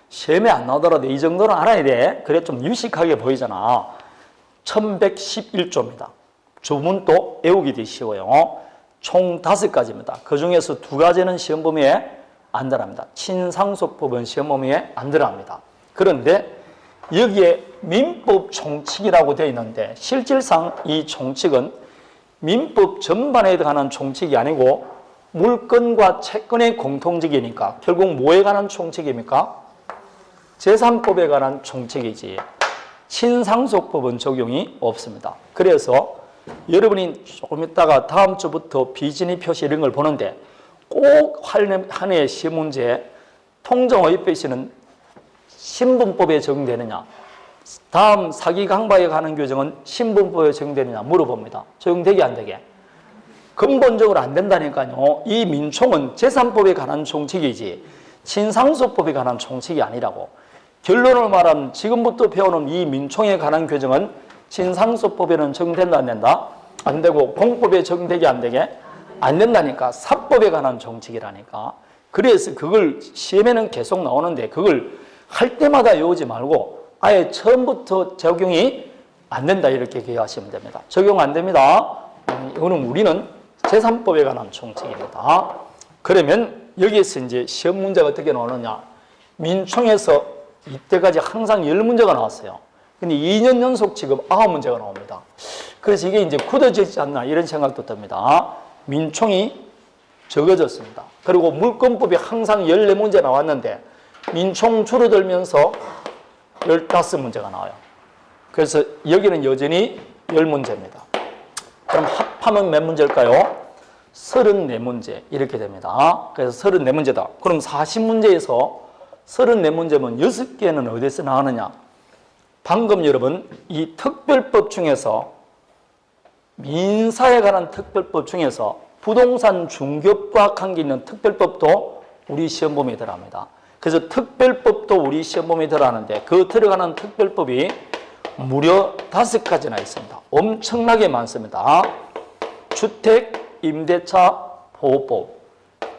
시험에 안 나오더라도 이 정도는 알아야 돼. 그래 좀 유식하게 보이잖아. 1111조입니다. 주문도 외우기도 쉬워요. 총 5가지입니다. 그 중에서 2가지는 시험 범위에 안 들어갑니다. 친상속법은 시험 범위에 안 들어갑니다. 그런데 여기에 민법 총칙이라고 되어 있는데 실질상 이 총칙은 민법 전반에 관한 총칙이 아니고 물건과 채권의 공통적이니까 결국 뭐에 관한 총칙입니까? 재산법에 관한 총칙이지 친상속법은 적용이 없습니다. 그래서 여러분이 조금 있다가 다음 주부터 비진의 표시 이런 걸 보는데 꼭 한 해 시험 문제에 통정의표시는 신분법에 적용되느냐, 다음 사기강박에 관한 규정은 신분법에 적용되느냐 물어봅니다. 적용되게 안 되게? 근본적으로 안 된다니까요. 이 민총은 재산법에 관한 총칙이지 친상속법에 관한 총칙이 아니라고. 결론을 말하면 지금부터 배우는 이 민총에 관한 규정은 친상속법에는 적용된다 안 된다? 안 되고 공법에 적용되게 안 되게? 안 된다니까. 사법에 관한 총칙이라니까. 그래서 그걸 시험에는 계속 나오는데 그걸 할 때마다 외우지 말고 아예 처음부터 적용이 안 된다 이렇게 기억하시면 됩니다. 적용 안 됩니다. 이거는 우리는 재산법에 관한 총칙입니다. 그러면 여기에서 이제 시험 문제가 어떻게 나오느냐. 민총에서 이때까지 항상 10문제가 나왔어요. 근데 2년 연속 지금 9문제가 나옵니다. 그래서 이게 이제 굳어지지 않나 이런 생각도 듭니다. 민총이 적어졌습니다. 그리고 물건법이 항상 14문제 나왔는데 민총 줄어들면서 15문제가 나와요. 그래서 여기는 여전히 10문제입니다. 그럼 합하면 몇 문제일까요? 34문제 이렇게 됩니다. 그래서 34문제다. 그럼 40문제에서 34문제면 6개는 어디서 나오느냐? 방금 여러분 이 특별법 중에서 민사에 관한 특별법 중에서 부동산 중개업과 관계 있는 특별법도 우리 시험 범위에 들어갑니다. 그래서 특별법도 우리 시험 범위에 들어가는데 그 들어가는 특별법이 무려 5가지나 있습니다. 엄청나게 많습니다. 주택 임대차 보호법,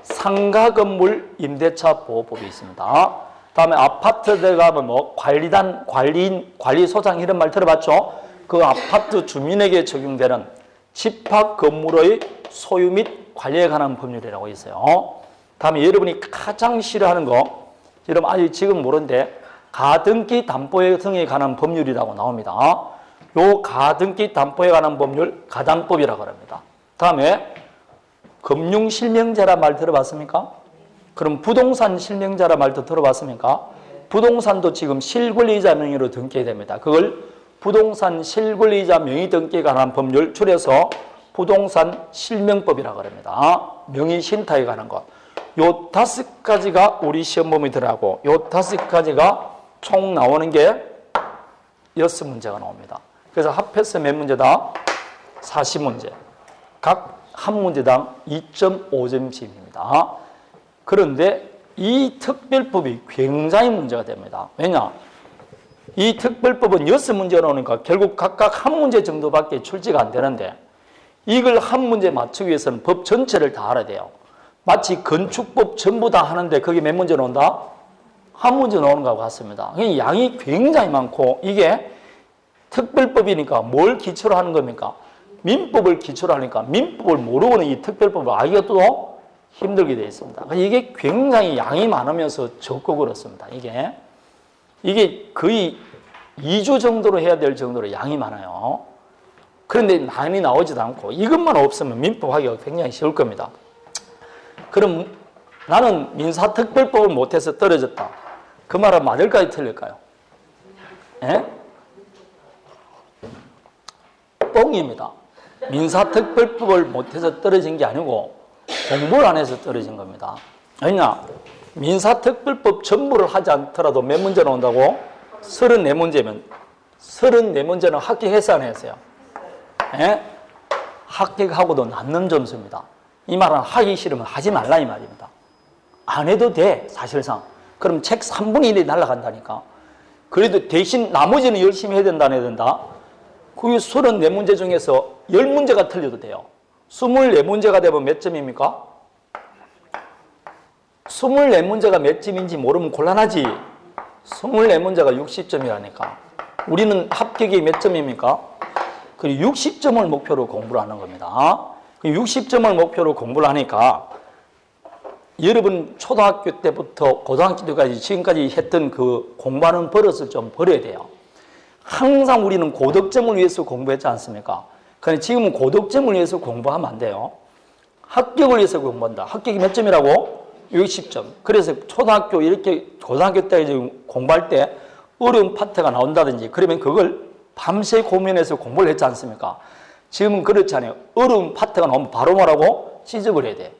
상가 건물 임대차 보호법이 있습니다. 다음에 아파트 들어가면 뭐 관리단, 관리인, 관리소장 이런 말 들어봤죠? 그 아파트 주민에게 적용되는 집합 건물의 소유 및 관리에 관한 법률이라고 있어요. 다음에 여러분이 가장 싫어하는 거, 여러분 아직 지금 모르는데 가등기 담보에 등에 관한 법률이라고 나옵니다. 요 가등기 담보에 관한 법률 가담법이라고 합니다. 다음에 금융실명제라 말 들어봤습니까? 그럼 부동산 실명제라 말도 들어봤습니까? 부동산도 지금 실권리자 명의로 등기해야 됩니다. 그걸 부동산 실권리자 명의 등기에 관한 법률 줄여서 부동산 실명법이라고 합니다. 명의 신탁에 관한 것. 요 5가지가 우리 시험 범위 들어가고 요 5가지가 총 나오는 게 6문제가 나옵니다. 그래서 합해서 몇 문제다? 40문제. 각 한 문제당 2.5점씩입니다. 그런데 이 특별법이 굉장히 문제가 됩니다. 왜냐? 이 특별법은 6문제가 나오니까 결국 각각 한 문제 정도밖에 출제가 안 되는데 이걸 한 문제 맞추기 위해서는 법 전체를 다 알아야 돼요. 마치 건축법 전부 다 하는데 거기 몇 문제 나온다? 한 문제 나오는 것과 같습니다. 양이 굉장히 많고 이게 특별법이니까 뭘 기초로 하는 겁니까? 민법을 기초로 하니까 민법을 모르고는 이 특별법을 알기가 또 힘들게 되어 있습니다. 이게 굉장히 양이 많으면서 적고 그렇습니다. 이게 거의 2주 정도로 해야 될 정도로 양이 많아요. 그런데 많이 나오지도 않고 이것만 없으면 민법 하기가 굉장히 쉬울 겁니다. 그럼 나는 민사특별법을 못해서 떨어졌다. 그 말은 맞을까요? 틀릴까요? 예? 뻥입니다. 민사특별법을 못해서 떨어진 게 아니고 공부를 안 해서 떨어진 겁니다. 왜냐? 민사특별법 전부를 하지 않더라도 몇 문제 나온다고? 34문제면 34문제는 합격해서 안 했어요. 예? 합격하고도 남는 점수입니다. 이 말은 하기 싫으면 하지 말라 이 말입니다. 안 해도 돼 사실상. 그럼 책 3분의 1이 날아간다니까. 그래도 대신 나머지는 열심히 해야 된다 안 해야 된다? 그 34문제 중에서 10문제가 틀려도 돼요. 24문제가 되면 몇 점입니까? 24문제가 몇 점인지 모르면 곤란하지. 24문제가 60점이라니까. 우리는 합격이 몇 점입니까? 60점을 목표로 공부를 하는 겁니다. 60점을 목표로 공부를 하니까 여러분 초등학교 때부터 고등학교 때까지 지금까지 했던 그 공부하는 버릇을 좀 버려야 돼요. 항상 우리는 고득점을 위해서 공부했지 않습니까? 그런데 지금은 고득점을 위해서 공부하면 안 돼요. 합격을 위해서 공부한다. 합격이 몇 점이라고? 60점. 그래서 초등학교 이렇게 고등학교 때 공부할 때 어려운 파트가 나온다든지 그러면 그걸 밤새 고민해서 공부를 했지 않습니까? 지금은 그렇지 않아요. 어려운 파트가 나오면 바로 뭐라고? 지적을 해야 돼.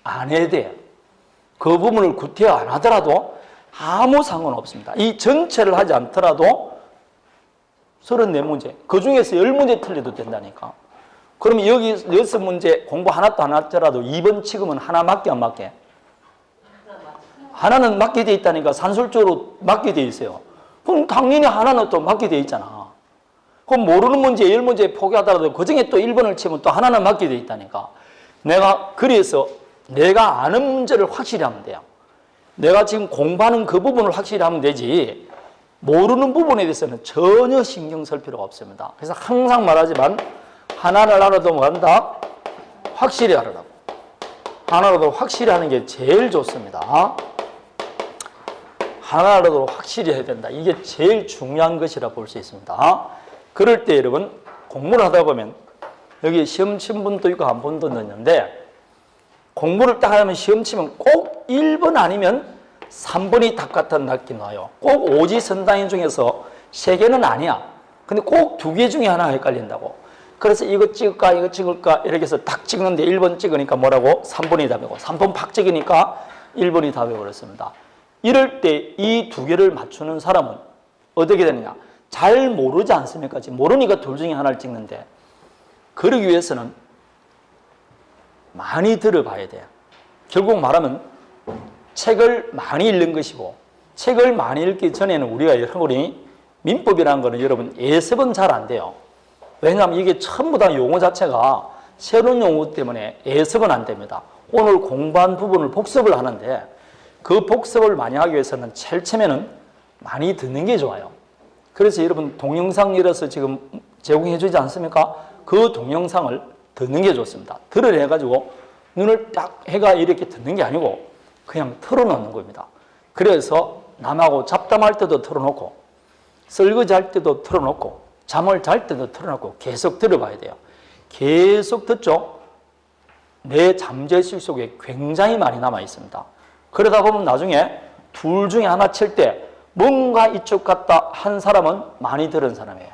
안 해야 돼. 그 부분을 구태여 안 하더라도 아무 상관없습니다. 이 전체를 하지 않더라도 34문제, 그 중에서 10문제 틀려도 된다니까. 그러면 여기 6문제 공부 하나도 안 하더라도 2번 취급은 하나 맞게 안 맞게? 하나는 맞게 돼 있다니까. 산술적으로 맞게 돼 있어요. 그럼 당연히 하나는 또 맞게 돼 있잖아. 그럼 모르는 문제 10문제 포기하더라도 그 중에 또 1번을 치면 또 하나는 맞게 돼 있다니까. 그래서 내가 아는 문제를 확실히 하면 돼요. 내가 지금 공부하는 그 부분을 확실히 하면 되지 모르는 부분에 대해서는 전혀 신경 쓸 필요가 없습니다. 그래서 항상 말하지만 하나를 알아도 뭐한다? 확실히 알아라고. 하나라도 확실히 하는 게 제일 좋습니다. 하나라도 확실히 해야 된다. 이게 제일 중요한 것이라 볼 수 있습니다. 그럴 때 여러분 공부를 하다 보면 여기 시험 친 분도 있고 안 본 분도 있는데 공부를 딱 하면 시험 치면 꼭 1번 아니면 3번이 답 같은 낙기 나와요. 꼭 오지선다인 중에서 3개는 아니야. 근데 꼭 2개 중에 하나 헷갈린다고. 그래서 이거 찍을까 이거 찍을까 이렇게 해서 딱 찍는데 1번 찍으니까 뭐라고? 3번이 답이고 3번 팍 찍으니까 1번이 답이고 그렇습니다. 이럴 때 이 2개를 맞추는 사람은 어떻게 되느냐? 잘 모르지 않습니까? 지금 모르니까 둘 중에 하나를 찍는데 그러기 위해서는 많이 들어봐야 돼요. 결국 말하면 책을 많이 읽는 것이고 책을 많이 읽기 전에는 우리가 여러분이 민법이라는 거는 여러분 예습은 잘 안 돼요. 왜냐하면 이게 전부 다 용어 자체가 새로운 용어 때문에 예습은 안 됩니다. 오늘 공부한 부분을 복습을 하는데 그 복습을 많이 하기 위해서는 제일 처음에는 많이 듣는 게 좋아요. 그래서 여러분 동영상 열어서 지금 제공해 주지 않습니까? 그 동영상을 듣는 게 좋습니다. 들으려 해가지고 눈을 딱 해가 이렇게 듣는 게 아니고 그냥 틀어놓는 겁니다. 그래서 남하고 잡담할 때도 틀어놓고 설거지 할 때도 틀어놓고 잠을 잘 때도 틀어놓고 계속 들어봐야 돼요. 계속 듣죠? 내 잠재의식 속에 굉장히 많이 남아 있습니다. 그러다 보면 나중에 둘 중에 하나 칠 때 뭔가 이쪽 같다 한 사람은 많이 들은 사람이에요.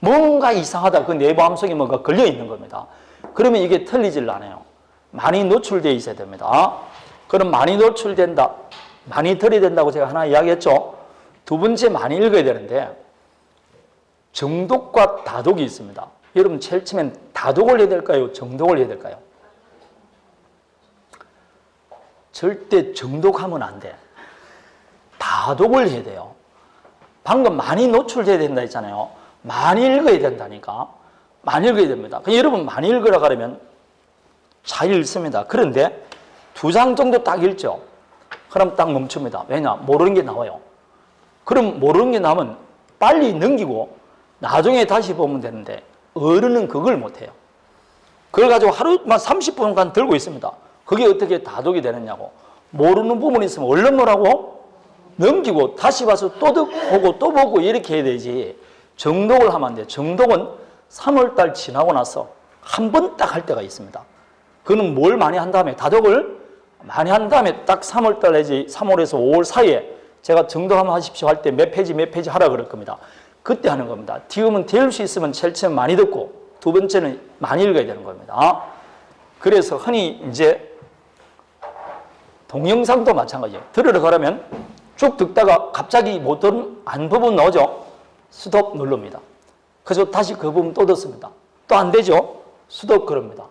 뭔가 이상하다 그 내 마음속에 뭔가 걸려 있는 겁니다. 그러면 이게 틀리질 않아요. 많이 노출되어 있어야 됩니다. 그럼 많이 노출된다, 많이 들어야 된다고 제가 하나 이야기했죠. 두 번째 많이 읽어야 되는데 정독과 다독이 있습니다. 여러분 제일 처음엔 다독을 해야 될까요? 정독을 해야 될까요? 절대 정독하면 안 돼. 다독을 해야 돼요. 방금 많이 노출돼야 된다 했잖아요. 많이 읽어야 된다니까. 많이 읽어야 됩니다. 여러분 많이 읽으라 그러면 잘 읽습니다. 그런데 2장 정도 딱 읽죠. 그럼 딱 멈춥니다. 왜냐? 모르는 게 나와요. 그럼 모르는 게 나오면 빨리 넘기고 나중에 다시 보면 되는데 어른은 그걸 못해요. 그걸 가지고 하루만 30분간 들고 있습니다. 그게 어떻게 다독이 되느냐고. 모르는 부분이 있으면 얼른 뭐라고? 넘기고 다시 봐서 또 보고 또 보고 이렇게 해야 되지. 정독을 하면 안 돼요. 정독은 3월달 지나고 나서 한 번 딱 할 때가 있습니다. 그는 뭘 많이 한 다음에 다독을 많이 한 다음에 딱 3월달 내지 3월에서 5월 사이에 제가 정독 한번 하십시오 할 때 몇 페이지 하라 그럴 겁니다. 그때 하는 겁니다. 지금은 배울 수 있으면 제일 처음 많이 듣고 두 번째는 많이 읽어야 되는 겁니다. 그래서 흔히 이제 동영상도 마찬가지예요. 들으러 가려면 쭉 듣다가 갑자기 못 듣는 안 부분 나오죠. 스톱 누릅니다. 그래서 다시 그 부분 또 듣습니다. 또 안 되죠. 스톱 그럽니다.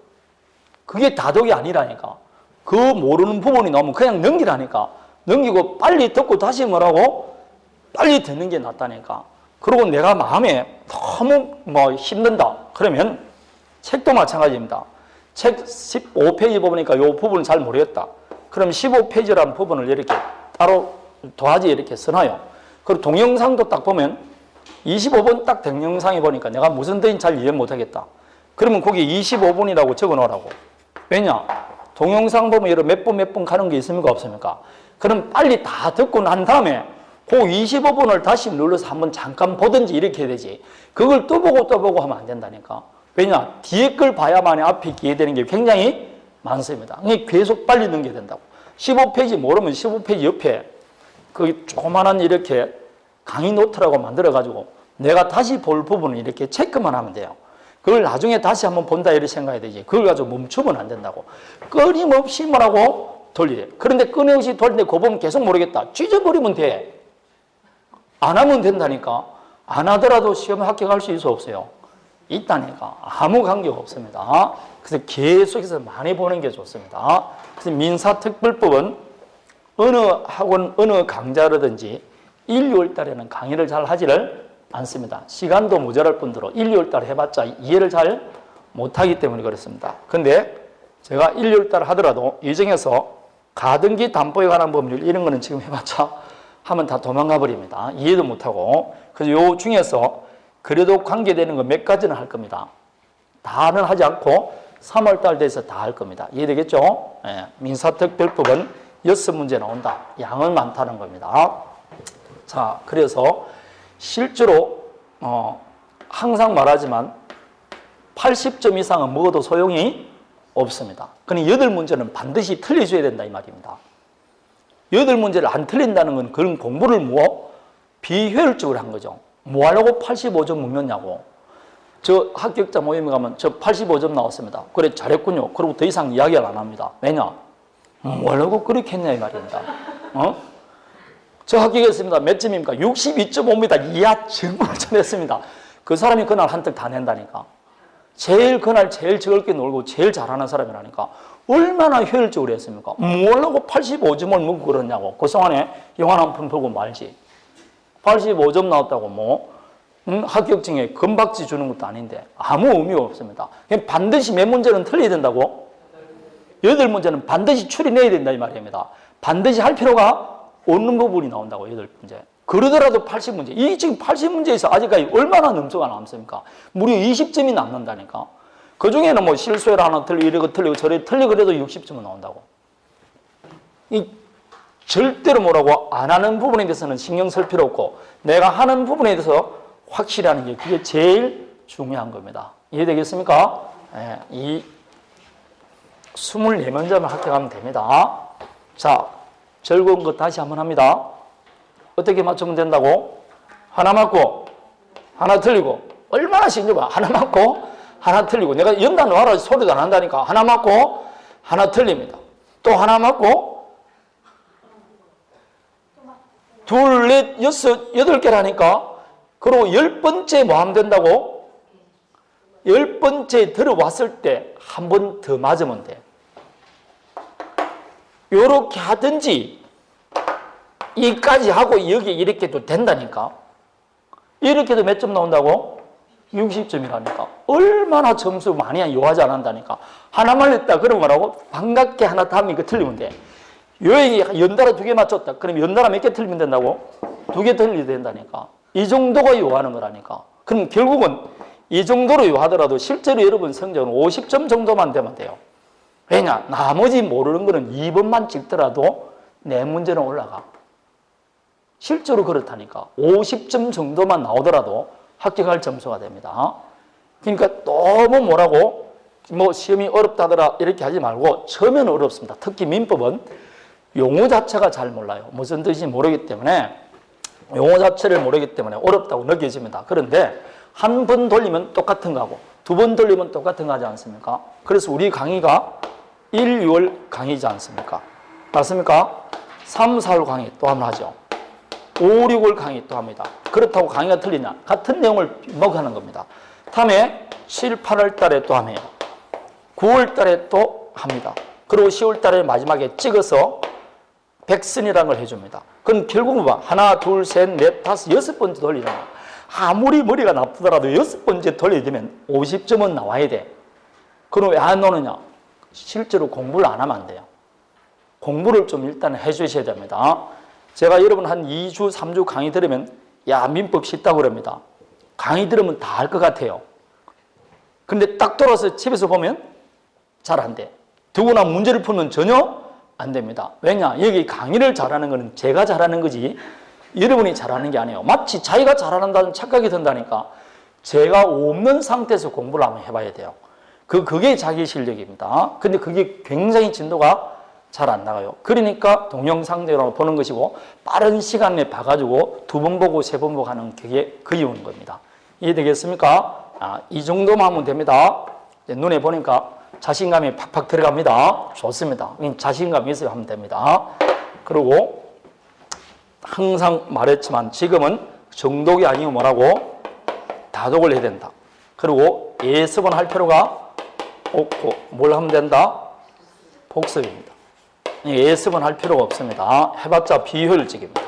그게 다독이 아니라니까. 그 모르는 부분이 나오면 그냥 넘기라니까. 넘기고 빨리 듣고 다시 뭐라고? 빨리 듣는 게 낫다니까. 그리고 내가 마음에 너무 힘든다. 그러면 책도 마찬가지입니다. 책 15페이지 보니까 이 부분을 잘 모르겠다. 그럼 15페이지라는 부분을 이렇게 따로 도화지 이렇게 써놔요. 그리고 동영상도 딱 보면 25분 딱 동영상에 보니까 내가 무슨 뜻인지 잘 이해 못하겠다. 그러면 거기 25분이라고 적어 놓으라고. 왜냐? 동영상 보면 여러 몇 분 가는 게 있습니까? 없습니까? 그럼 빨리 다 듣고 난 다음에 그 25분을 다시 눌러서 한번 잠깐 보든지 이렇게 해야 되지. 그걸 또 보고 하면 안 된다니까. 왜냐? 뒤에 걸 봐야만이 앞에 이해되는 게 굉장히 많습니다. 계속 빨리 넘겨야 된다고. 15페이지 모르면 15페이지 옆에 그 조그만한 이렇게 강의 노트라고 만들어가지고 내가 다시 볼 부분을 이렇게 체크만 하면 돼요. 그걸 나중에 다시 한번 본다 이렇게 생각해야 되지. 그걸 가지고 멈추면 안 된다고. 끊임없이 뭐라고 돌리래. 그런데 끊임없이 돌리는데 그거 보면 계속 모르겠다. 찢어버리면 돼. 안 하면 된다니까. 안 하더라도 시험에 합격할 수 있어 없어요? 있다니까. 아무 관계가 없습니다. 그래서 계속해서 많이 보는 게 좋습니다. 그래서 민사특별법은 어느 학원, 어느 강좌라든지 1, 2월 달에는 강의를 잘 하지를 않습니다. 시간도 모자랄 뿐더러 1, 2월 달 해봤자 이해를 잘 못하기 때문에 그렇습니다. 근데 제가 1, 2월 달 하더라도 예정에서 가등기 담보에 관한 법률 이런 거는 지금 해봤자 하면 다 도망가 버립니다. 이해도 못하고. 그래서 요 중에서 그래도 관계되는 거 몇 가지는 할 겁니다. 다는 하지 않고 3월 달 돼서 다 할 겁니다. 이해되겠죠? 예, 민사특별법은 6문제 나온다. 양은 많다는 겁니다. 자, 그래서 실제로 항상 말하지만 80점 이상은 먹어도 소용이 없습니다. 그러니 8문제는 반드시 틀려줘야 된다 이 말입니다. 8문제를 안 틀린다는 건 그런 공부를 비효율적으로 한 거죠. 뭐 하려고 85점 먹느냐고. 저 합격자 모임에 가면 저 85점 나왔습니다. 그래 잘했군요. 그리고 더 이상 이야기를 안 합니다. 왜냐? 뭐 하려고 그렇게 했냐 이 말입니다. 저 합격했습니다. 몇 점입니까? 62.5입니다. 이야 정말 잘했습니다. 그 사람이 그날 한턱 다 낸다니까. 그날 제일 즐겁게 놀고 제일 잘하는 사람이라니까. 얼마나 효율적으로 했습니까? 뭐 하려고 85점을 먹고 그러냐고. 그 동안에 영화 한 편 보고 말지. 85점 나왔다고 합격증에 금박지 주는 것도 아닌데 아무 의미가 없습니다. 반드시 몇 문제는 틀려야 된다고? 8문제는 반드시 추리내야 된다 이 말입니다. 반드시 할 필요가 없는 부분이 나온다고 8문제. 그러더라도 80문제. 이 지금 80문제에서 아직까지 얼마나 넘쳐가 남습니까? 무려 20점이 남는다니까. 그 중에는 뭐 실수를 하나 틀리고 이러고 틀리고 저래 틀리고 그래도 60점은 나온다고. 절대로 뭐라고 안 하는 부분에 대해서는 신경 쓸 필요 없고 내가 하는 부분에 대해서 확실히 하는 게 그게 제일 중요한 겁니다. 이해되겠습니까? 네, 이 24문제만 합격하면 됩니다. 자, 즐거운 것 다시 한번 합니다. 어떻게 맞추면 된다고? 하나 맞고 하나 틀리고 얼마나 신기해. 하나 맞고 하나 틀리고 내가 연단 와라 소리도 안 한다니까. 하나 맞고 하나 틀립니다. 또 하나 맞고 둘, 넷, 여섯, 여덟 개라니까. 그리고 10번째 뭐 하면 된다고? 10번째 들어왔을 때 한 번 더 맞으면 돼. 요렇게 하든지 이까지 하고 여기 이렇게 해도 된다니까. 이렇게 해도 몇 점 나온다고? 60점이라니까. 얼마나 점수 많이 요하지 않는다니까. 하나만 했다 그러면 뭐라고? 반갑게 하나 다음 이거 틀리면 돼. 요에 연달아 2개 맞췄다. 그럼 연달아 몇 개 틀리면 된다고? 2개 틀리면 된다니까. 이 정도가 요하는 거라니까. 그럼 결국은 이 정도로 요하더라도 실제로 여러분 성적은 50점 정도만 되면 돼요. 왜냐? 나머지 모르는 거는 2번만 찍더라도 내 문제는 올라가. 실제로 그렇다니까. 50점 정도만 나오더라도 합격할 점수가 됩니다. 그러니까 너무 뭐라고 뭐 시험이 어렵다더라 이렇게 하지 말고 처음에는 어렵습니다. 특히 민법은 용어 자체가 잘 몰라요. 무슨 뜻인지 모르기 때문에 용어 자체를 모르기 때문에 어렵다고 느껴집니다. 그런데 한 번 돌리면 똑같은 거고 2번 돌리면 똑같은 거 하지 않습니까? 그래서 우리 강의가 1, 6월 강의지 않습니까? 맞습니까? 3, 4, 5 강의 또 한번 하죠. 5, 6월 강의 또 합니다. 그렇다고 강의가 틀리냐? 같은 내용을 반복하는 겁니다. 다음에 7, 8월 달에 또 하면 9월 달에 또 합니다. 그리고 10월 달에 마지막에 찍어서 백선이라는 걸 해줍니다. 그럼 결국은 봐. 하나, 둘, 셋, 넷, 다섯, 6번째 돌리잖아. 아무리 머리가 나쁘더라도 6번째 돌리게 되면 50점은 나와야 돼. 그럼 왜 안 나오느냐? 실제로 공부를 안 하면 안 돼요. 공부를 좀 일단 해주셔야 됩니다. 제가 여러분 한 2주, 3주 강의 들으면 야, 민법 쉽다고 그럽니다. 강의 들으면 다 할 것 같아요. 근데 딱 돌아서 집에서 보면 잘 안 돼. 더구나 문제를 풀면 전혀 안 됩니다. 왜냐? 여기 강의를 잘하는 거는 제가 잘하는 거지 여러분이 잘하는 게 아니에요. 마치 자기가 잘한다는 착각이 든다니까. 제가 없는 상태에서 공부를 한번 해봐야 돼요. 그게 자기 실력입니다. 근데 그게 굉장히 진도가 잘 안 나가요. 그러니까 동영상대로 보는 것이고 빠른 시간에 봐가지고 2번 보고 3번 보고 하는 그게 그 이유인 겁니다. 이해되겠습니까? 이 정도만 하면 됩니다. 눈에 보니까 자신감이 팍팍 들어갑니다. 좋습니다. 자신감이 있어야 하면 됩니다. 그리고 항상 말했지만 지금은 정독이 아니고 뭐라고? 다독을 해야 된다. 그리고 예습은 할 필요가 없고 뭘 하면 된다? 복습입니다. 예습은 할 필요가 없습니다. 해봤자 비효율적입니다.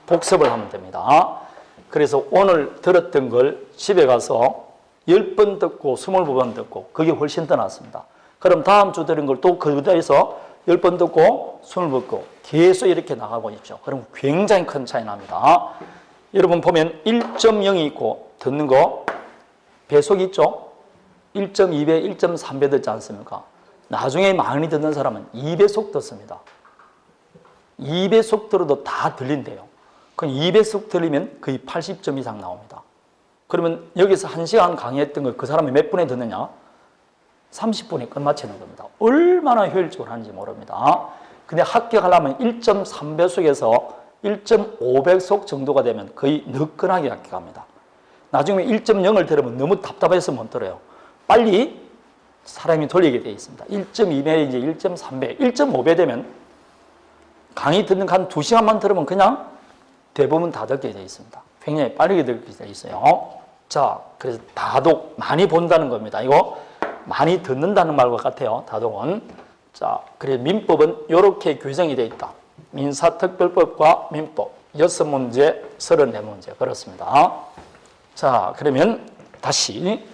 복습을 하면 됩니다. 그래서 오늘 들었던 걸 집에 가서 10번 듣고 20번 듣고 그게 훨씬 더 낫습니다. 그럼 다음 주 들은 걸 또 그 자리에서 10번 듣고 20번 듣고 계속 이렇게 나가고 있죠. 그럼 굉장히 큰 차이 납니다. 여러분 보면 1.0이 있고 듣는 거 배속이 있죠. 1.2배, 1.3배 듣지 않습니까? 나중에 많이 듣는 사람은 2배속 듣습니다. 2배속 들어도 다 들린대요. 그럼 2배속 들리면 거의 80점 이상 나옵니다. 그러면 여기서 1시간 강의했던 걸 그 사람이 몇 분에 듣느냐? 30분에 끝마치는 겁니다. 얼마나 효율적으로 하는지 모릅니다. 근데 합격하려면 1.3배속에서 1.5배속 정도가 되면 거의 느긋하게 합격합니다. 나중에 1.0을 들으면 너무 답답해서 못 들어요. 빨리 사람이 돌리게 되어 있습니다. 1.2배, 이제 1.3배, 1.5배 되면 강의 듣는 한 2시간만 들으면 그냥 대부분 다 듣게 되어 있습니다. 굉장히 빠르게 듣게 되어 있어요. 자, 그래서 다독 많이 본다는 겁니다. 이거 많이 듣는다는 말과 같아요. 다독은. 자, 그래서 민법은 이렇게 규정이 되어 있다. 민사특별법과 민법 6문제, 34문제 그렇습니다. 자, 그러면 다시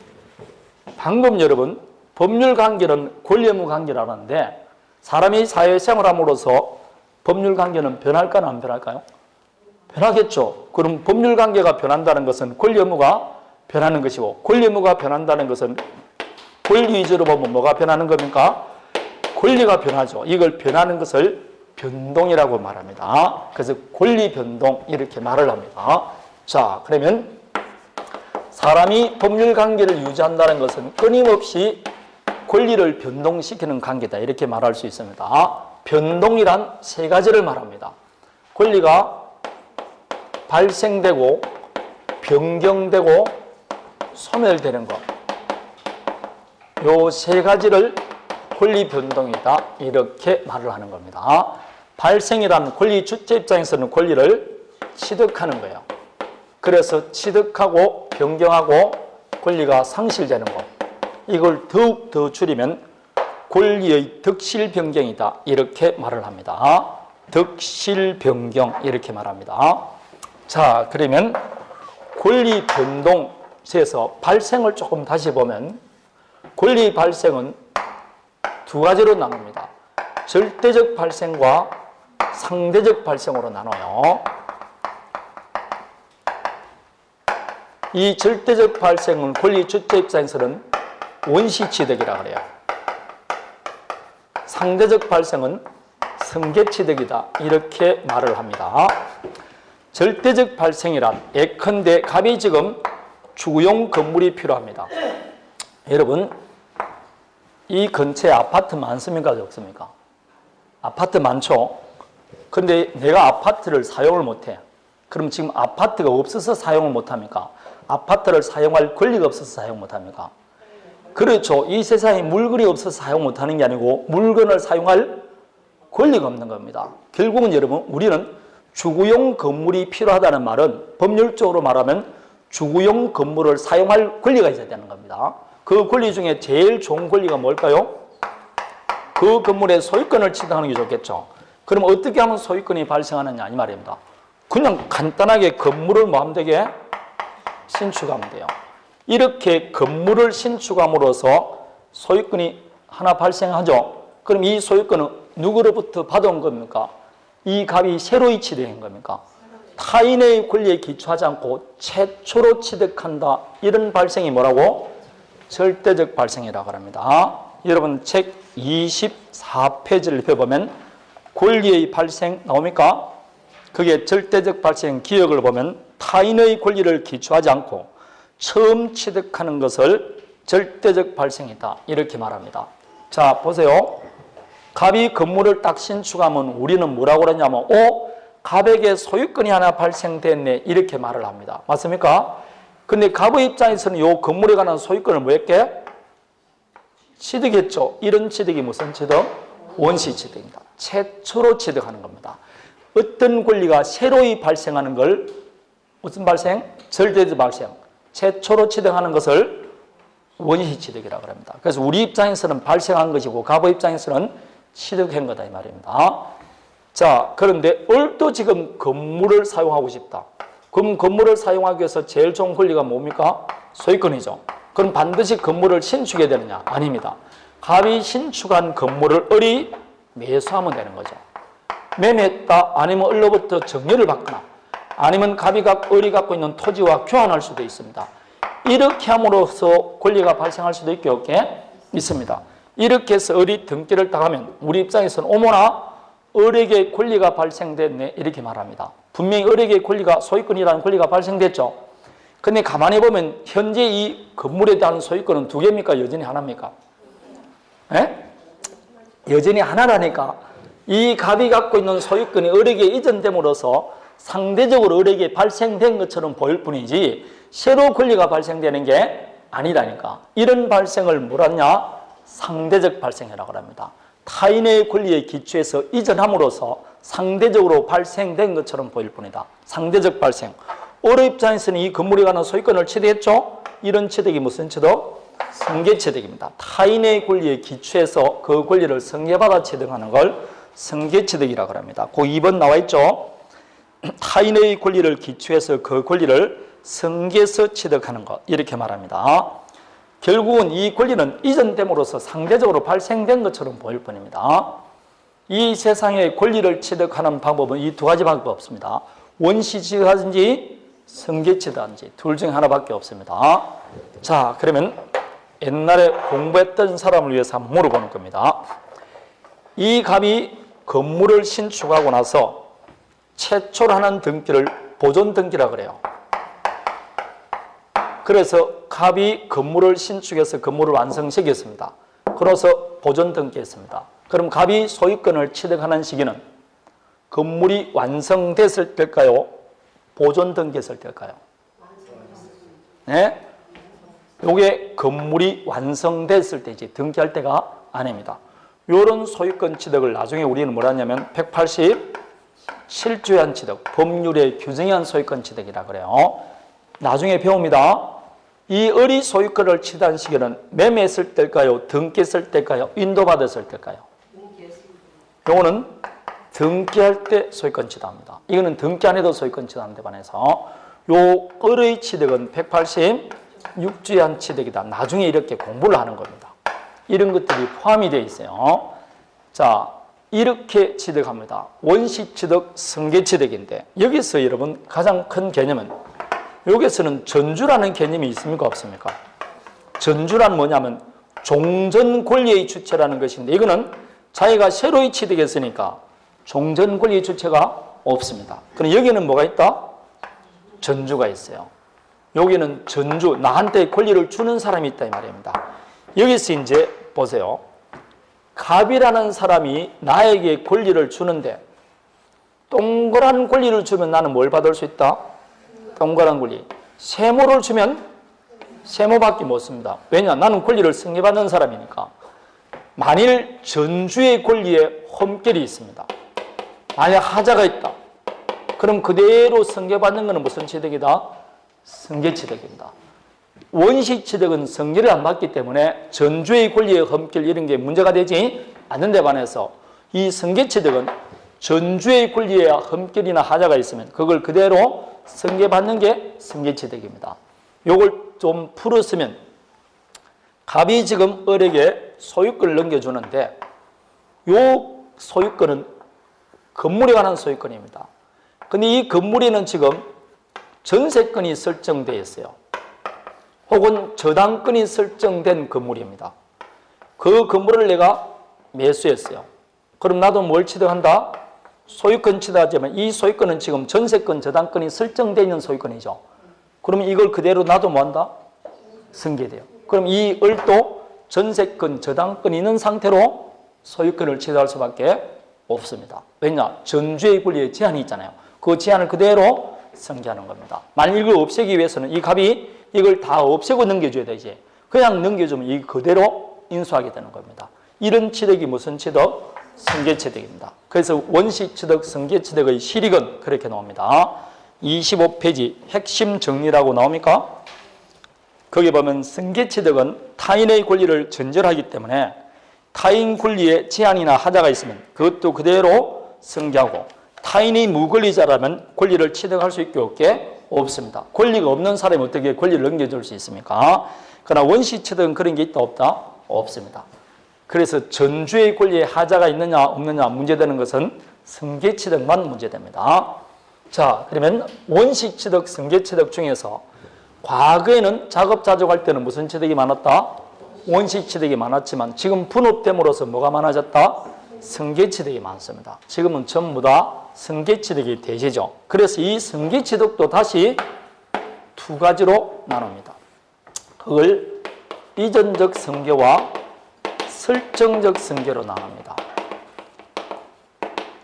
방금 여러분 법률관계는 권리의무관계라고 하는데 사람이 사회생활함으로써 법률관계는 변할까는 안 변할까요? 변하겠죠. 그럼 법률관계가 변한다는 것은 권리의무가 변하는 것이고 권리의무가 변한다는 것은 권리 위주로 보면 뭐가 변하는 겁니까? 권리가 변하죠. 이걸 변하는 것을 변동이라고 말합니다. 그래서 권리 변동 이렇게 말을 합니다. 자, 그러면 사람이 법률관계를 유지한다는 것은 끊임없이 권리를 변동시키는 관계다 이렇게 말할 수 있습니다. 변동이란 3가지를 말합니다. 권리가 발생되고 변경되고 소멸되는 것. 요 3가지를 권리 변동이다 이렇게 말을 하는 겁니다. 발생이란 권리 주체 입장에서는 권리를 취득하는 거예요. 그래서 취득하고 변경하고 권리가 상실되는 거. 이걸 더욱 더 줄이면 권리의 득실 변경이다. 이렇게 말을 합니다. 득실 변경 이렇게 말합니다. 자, 그러면 권리 변동에서 발생을 조금 다시 보면 권리 발생은 두 가지로 나눕니다. 절대적 발생과 상대적 발생으로 나눠요. 이 절대적 발생은 권리 주체 입장에서는 원시취득이라고 그래요. 상대적 발생은 승계취득이다. 이렇게 말을 합니다. 절대적 발생이란 예컨대 갑이 지금 주거용 건물이 필요합니다. 여러분, 이 근처에 아파트 많습니까? 적습니까? 아파트 많죠? 근데 내가 아파트를 사용을 못해. 그럼 지금 아파트가 없어서 사용을 못합니까? 아파트를 사용할 권리가 없어서 사용 못합니까? 그렇죠. 이 세상에 물건이 없어서 사용 못하는 게 아니고 물건을 사용할 권리가 없는 겁니다. 결국은 여러분, 우리는 주거용 건물이 필요하다는 말은 법률적으로 말하면 주거용 건물을 사용할 권리가 있어야 되는 겁니다. 그 권리 중에 제일 좋은 권리가 뭘까요? 그 건물의 소유권을 취득하는 게 좋겠죠. 그럼 어떻게 하면 소유권이 발생하느냐 이 말입니다. 그냥 간단하게 건물을 뭐 하면 되게 신축하면 돼요. 이렇게 건물을 신축함으로써 소유권이 하나 발생하죠. 그럼 이 소유권은 누구로부터 받아온 겁니까? 이 갑이 새로이 취득한 겁니까? 타인의 권리에 기초하지 않고 최초로 취득한다. 이런 발생이 뭐라고? 절대적 발생이라고 합니다. 여러분 책 24페이지를 펴보면 권리의 발생 나옵니까? 그게 절대적 발생 기억을 보면 타인의 권리를 기초하지 않고 처음 취득하는 것을 절대적 발생이다. 이렇게 말합니다. 자, 보세요. 갑이 건물을 딱 신축하면 우리는 뭐라고 그러냐면 갑에게 소유권이 하나 발생됐네. 이렇게 말을 합니다. 맞습니까? 근데 갑의 입장에서는 이 건물에 관한 소유권을 뭐 했게? 취득했죠. 이런 취득이 무슨 취득? 원시 취득입니다. 최초로 취득하는 겁니다. 어떤 권리가 새로이 발생하는 걸 무슨 발생? 절대적 발생. 최초로 취득하는 것을 원시 취득이라고 합니다. 그래서 우리 입장에서는 발생한 것이고 갑의 입장에서는 취득한 거다 이 말입니다. 자, 그런데 또 지금 건물을 사용하고 싶다. 그럼 건물을 사용하기 위해서 제일 좋은 권리가 뭡니까? 소유권이죠. 그럼 반드시 건물을 신축해야 되느냐? 아닙니다. 갑이 신축한 건물을 을이 매수하면 되는 거죠. 매매했다 아니면 을로부터 정려를 받거나 아니면 갑이 을이 갖고 있는 토지와 교환할 수도 있습니다. 이렇게 함으로써 권리가 발생할 수도 있게 없게 있습니다. 이렇게 해서 을이 등기를 당하면 우리 입장에서는 어머나 을에게 권리가 발생됐네 이렇게 말합니다. 분명히 을에게 권리가 소유권이라는 권리가 발생됐죠. 근데 가만히 보면 현재 이 건물에 대한 소유권은 두 개입니까? 여전히 하나입니까? 예? 여전히 하나라니까. 이 갑이 갖고 있는 소유권이 을에게 이전됨으로써 상대적으로 을에게 발생된 것처럼 보일 뿐이지 새로 권리가 발생되는 게 아니라니까. 이런 발생을 뭐라냐? 상대적 발생이라고 합니다. 타인의 권리에 기초해서 이전함으로써 상대적으로 발생된 것처럼 보일 뿐이다. 상대적 발생. 을의 입장에서는 이 건물에 관한 소유권을 취득했죠? 이런 취득이 무슨 취득? 승계취득입니다. 타인의 권리에 기초해서 그 권리를 승계받아 취득하는 걸 승계취득이라고 합니다. 그 2번 나와 있죠? 타인의 권리를 기초해서 그 권리를 승계해서 취득하는 것 이렇게 말합니다. 결국은 이 권리는 이전됨으로써 상대적으로 발생된 것처럼 보일 뿐입니다. 이 세상의 권리를 취득하는 방법은 이 두 가지 방법이 없습니다. 원시 취득하든지 승계 취득하든지 둘 중에 하나밖에 없습니다. 자, 그러면 옛날에 공부했던 사람을 위해서 한번 물어보는 겁니다. 이 갑이 건물을 신축하고 나서 최초로 하는 등기를 보존 등기라고 그래요. 그래서 갑이 건물을 신축해서 건물을 완성시켰습니다. 그래서 보존 등기했습니다. 그럼 갑이 소유권을 취득하는 시기는 건물이 완성됐을 때일까요? 보존 등기했을 때일까요? 네? 요게 건물이 완성됐을 때지 등기할 때가 아닙니다. 요런 소유권 취득을 나중에 우리는 뭐라 하냐면 187 실주한 취득, 법률에 규정한 소유권 취득이라 그래요. 나중에 배웁니다. 이 을이 소유권을 취득한 시기는 매매했을 때일까요? 등기했을 때일까요? 인도받았을 때일까요? 요거는 등기할 때 소유권 취득합니다. 이거는 등기 안 해도 소유권 취득하는 데 반해서 요 을의 취득은 186주의 취득이다. 나중에 이렇게 공부를 하는 겁니다. 이런 것들이 포함이 되어 있어요. 자, 이렇게 취득합니다. 원시 취득, 승계 취득인데 여기서 여러분 가장 큰 개념은 여기서는 전주라는 개념이 있습니까? 없습니까? 전주란 뭐냐면 종전 권리의 주체라는 것인데 이거는 자기가 새로이 취득했으니까 종전 권리의 주체가 없습니다. 그럼 여기는 뭐가 있다? 전주가 있어요. 여기는 전주, 나한테 권리를 주는 사람이 있다 이 말입니다. 여기서 이제 보세요. 갑이라는 사람이 나에게 권리를 주는데 동그란 권리를 주면 나는 뭘 받을 수 있다? 동그란 권리. 세모를 주면 세모밖에 못 씁니다. 왜냐? 나는 권리를 승계받는 사람이니까. 만일 전주의 권리에 험결이 있습니다. 만약 하자가 있다. 그럼 그대로 승계받는 것은 무슨 취득이다? 승계취득입니다. 원시취득은 승계를 안 받기 때문에 전주의 권리의 험결 이런 게 문제가 되지 않는 데 반해서 이 승계취득은 전주의 권리에 험결이나 하자가 있으면 그걸 그대로 승계받는 게 승계취득입니다. 요걸 좀 풀었으면 갑이 지금 을에게 소유권을 넘겨주는데 요 소유권은 건물에 관한 소유권입니다. 근데 이 건물에는 지금 전세권이 설정되어 있어요. 혹은 저당권이 설정된 건물입니다. 그 건물을 내가 매수했어요. 그럼 나도 뭘 취득한다? 소유권 취득하지만 이 소유권은 지금 전세권, 저당권이 설정되어 있는 소유권이죠. 그러면 이걸 그대로 나도 뭐한다? 승계돼요. 그럼 이 을도 전세권, 저당권이 있는 상태로 소유권을 취득할 수밖에 없습니다. 왜냐? 전주의 권리에 제한이 있잖아요. 그 제한을 그대로 승계하는 겁니다. 만약 이걸 없애기 위해서는 이 갑이 이걸 다 없애고 넘겨줘야 되지. 그냥 넘겨주면 이 그대로 인수하게 되는 겁니다. 이런 취득이 무슨 취득? 승계취득입니다. 그래서 원시취득, 승계취득의 실익은 그렇게 나옵니다. 25페이지 핵심 정리라고 나옵니까? 거기 보면 승계취득은 타인의 권리를 전절하기 때문에 타인 권리에 제한이나 하자가 있으면 그것도 그대로 승계하고 타인이 무권리자라면 권리를 취득할 수 있게 없게 없습니다. 권리가 없는 사람이 어떻게 권리를 넘겨줄 수 있습니까? 그러나 원시취득은 그런 게 있다 없다? 없습니다. 그래서 전주의 권리에 하자가 있느냐 없느냐 문제되는 것은 승계취득만 문제됩니다. 자, 그러면 원시취득, 승계취득 중에서 과거에는 작업자족할 때는 무슨 취득이 많았다? 원시취득이 많았지만 지금 분업됨으로써 뭐가 많아졌다? 승계취득이 많습니다. 지금은 전부 다 승계취득이 대세죠. 그래서 이 승계취득도 다시 두 가지로 나눕니다. 그걸 이전적 승계와 설정적 승계로 나눕니다.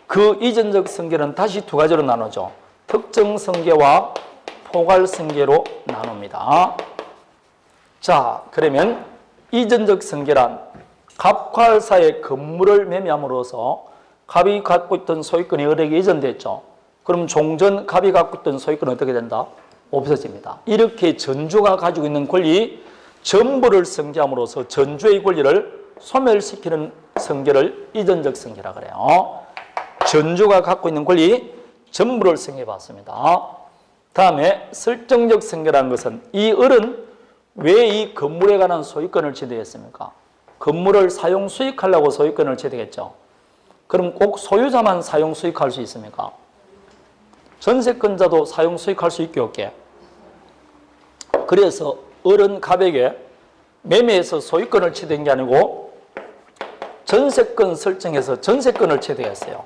그 이전적 승계는 다시 두 가지로 나누죠. 특정 승계와 포괄 승계로 나눕니다. 자, 그러면 이전적 승계란 갑과을사의 건물을 매매함으로써 갑이 갖고 있던 소유권이 을에게 이전됐죠. 그럼 종전 갑이 갖고 있던 소유권은 어떻게 된다? 없어집니다. 이렇게 전주가 가지고 있는 권리 전부를 승계함으로써 전주의 권리를 소멸시키는 승계를 이전적 승계라 그래요. 전주가 갖고 있는 권리 전부를 승계받습니다. 다음에 설정적 승계라는 것은 이 을은 왜 이 건물에 관한 소유권을 취득했습니까? 건물을 사용 수익하려고 소유권을 취득했죠. 그럼 꼭 소유자만 사용 수익할 수 있습니까? 전세권자도 사용 수익할 수 있게 없게. 그래서 을은 갑에게 매매해서 소유권을 취득한 게 아니고 전세권 설정해서 전세권을 취득했어요.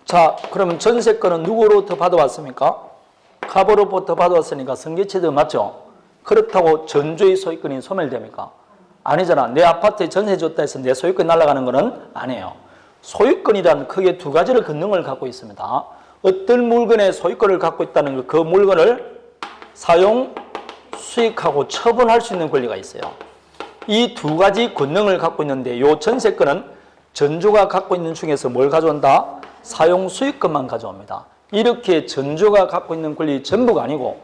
자, 그러면 전세권은 누구로부터 받아왔습니까? 갑으로부터 받아왔으니까 승계취득 맞죠? 그렇다고 전주의 소유권이 소멸됩니까? 아니잖아. 내 아파트에 전세 줬다 해서 내 소유권이 날아가는 것은 아니에요. 소유권이란 크게 두 가지를 권능을 갖고 있습니다. 어떤 물건에 소유권을 갖고 있다는 것, 그 물건을 사용, 수익하고 처분할 수 있는 권리가 있어요. 이 두 가지 권능을 갖고 있는데 이 전세권은 전주가 갖고 있는 중에서 뭘 가져온다? 사용 수익금만 가져옵니다. 이렇게 전주가 갖고 있는 권리 전부가 아니고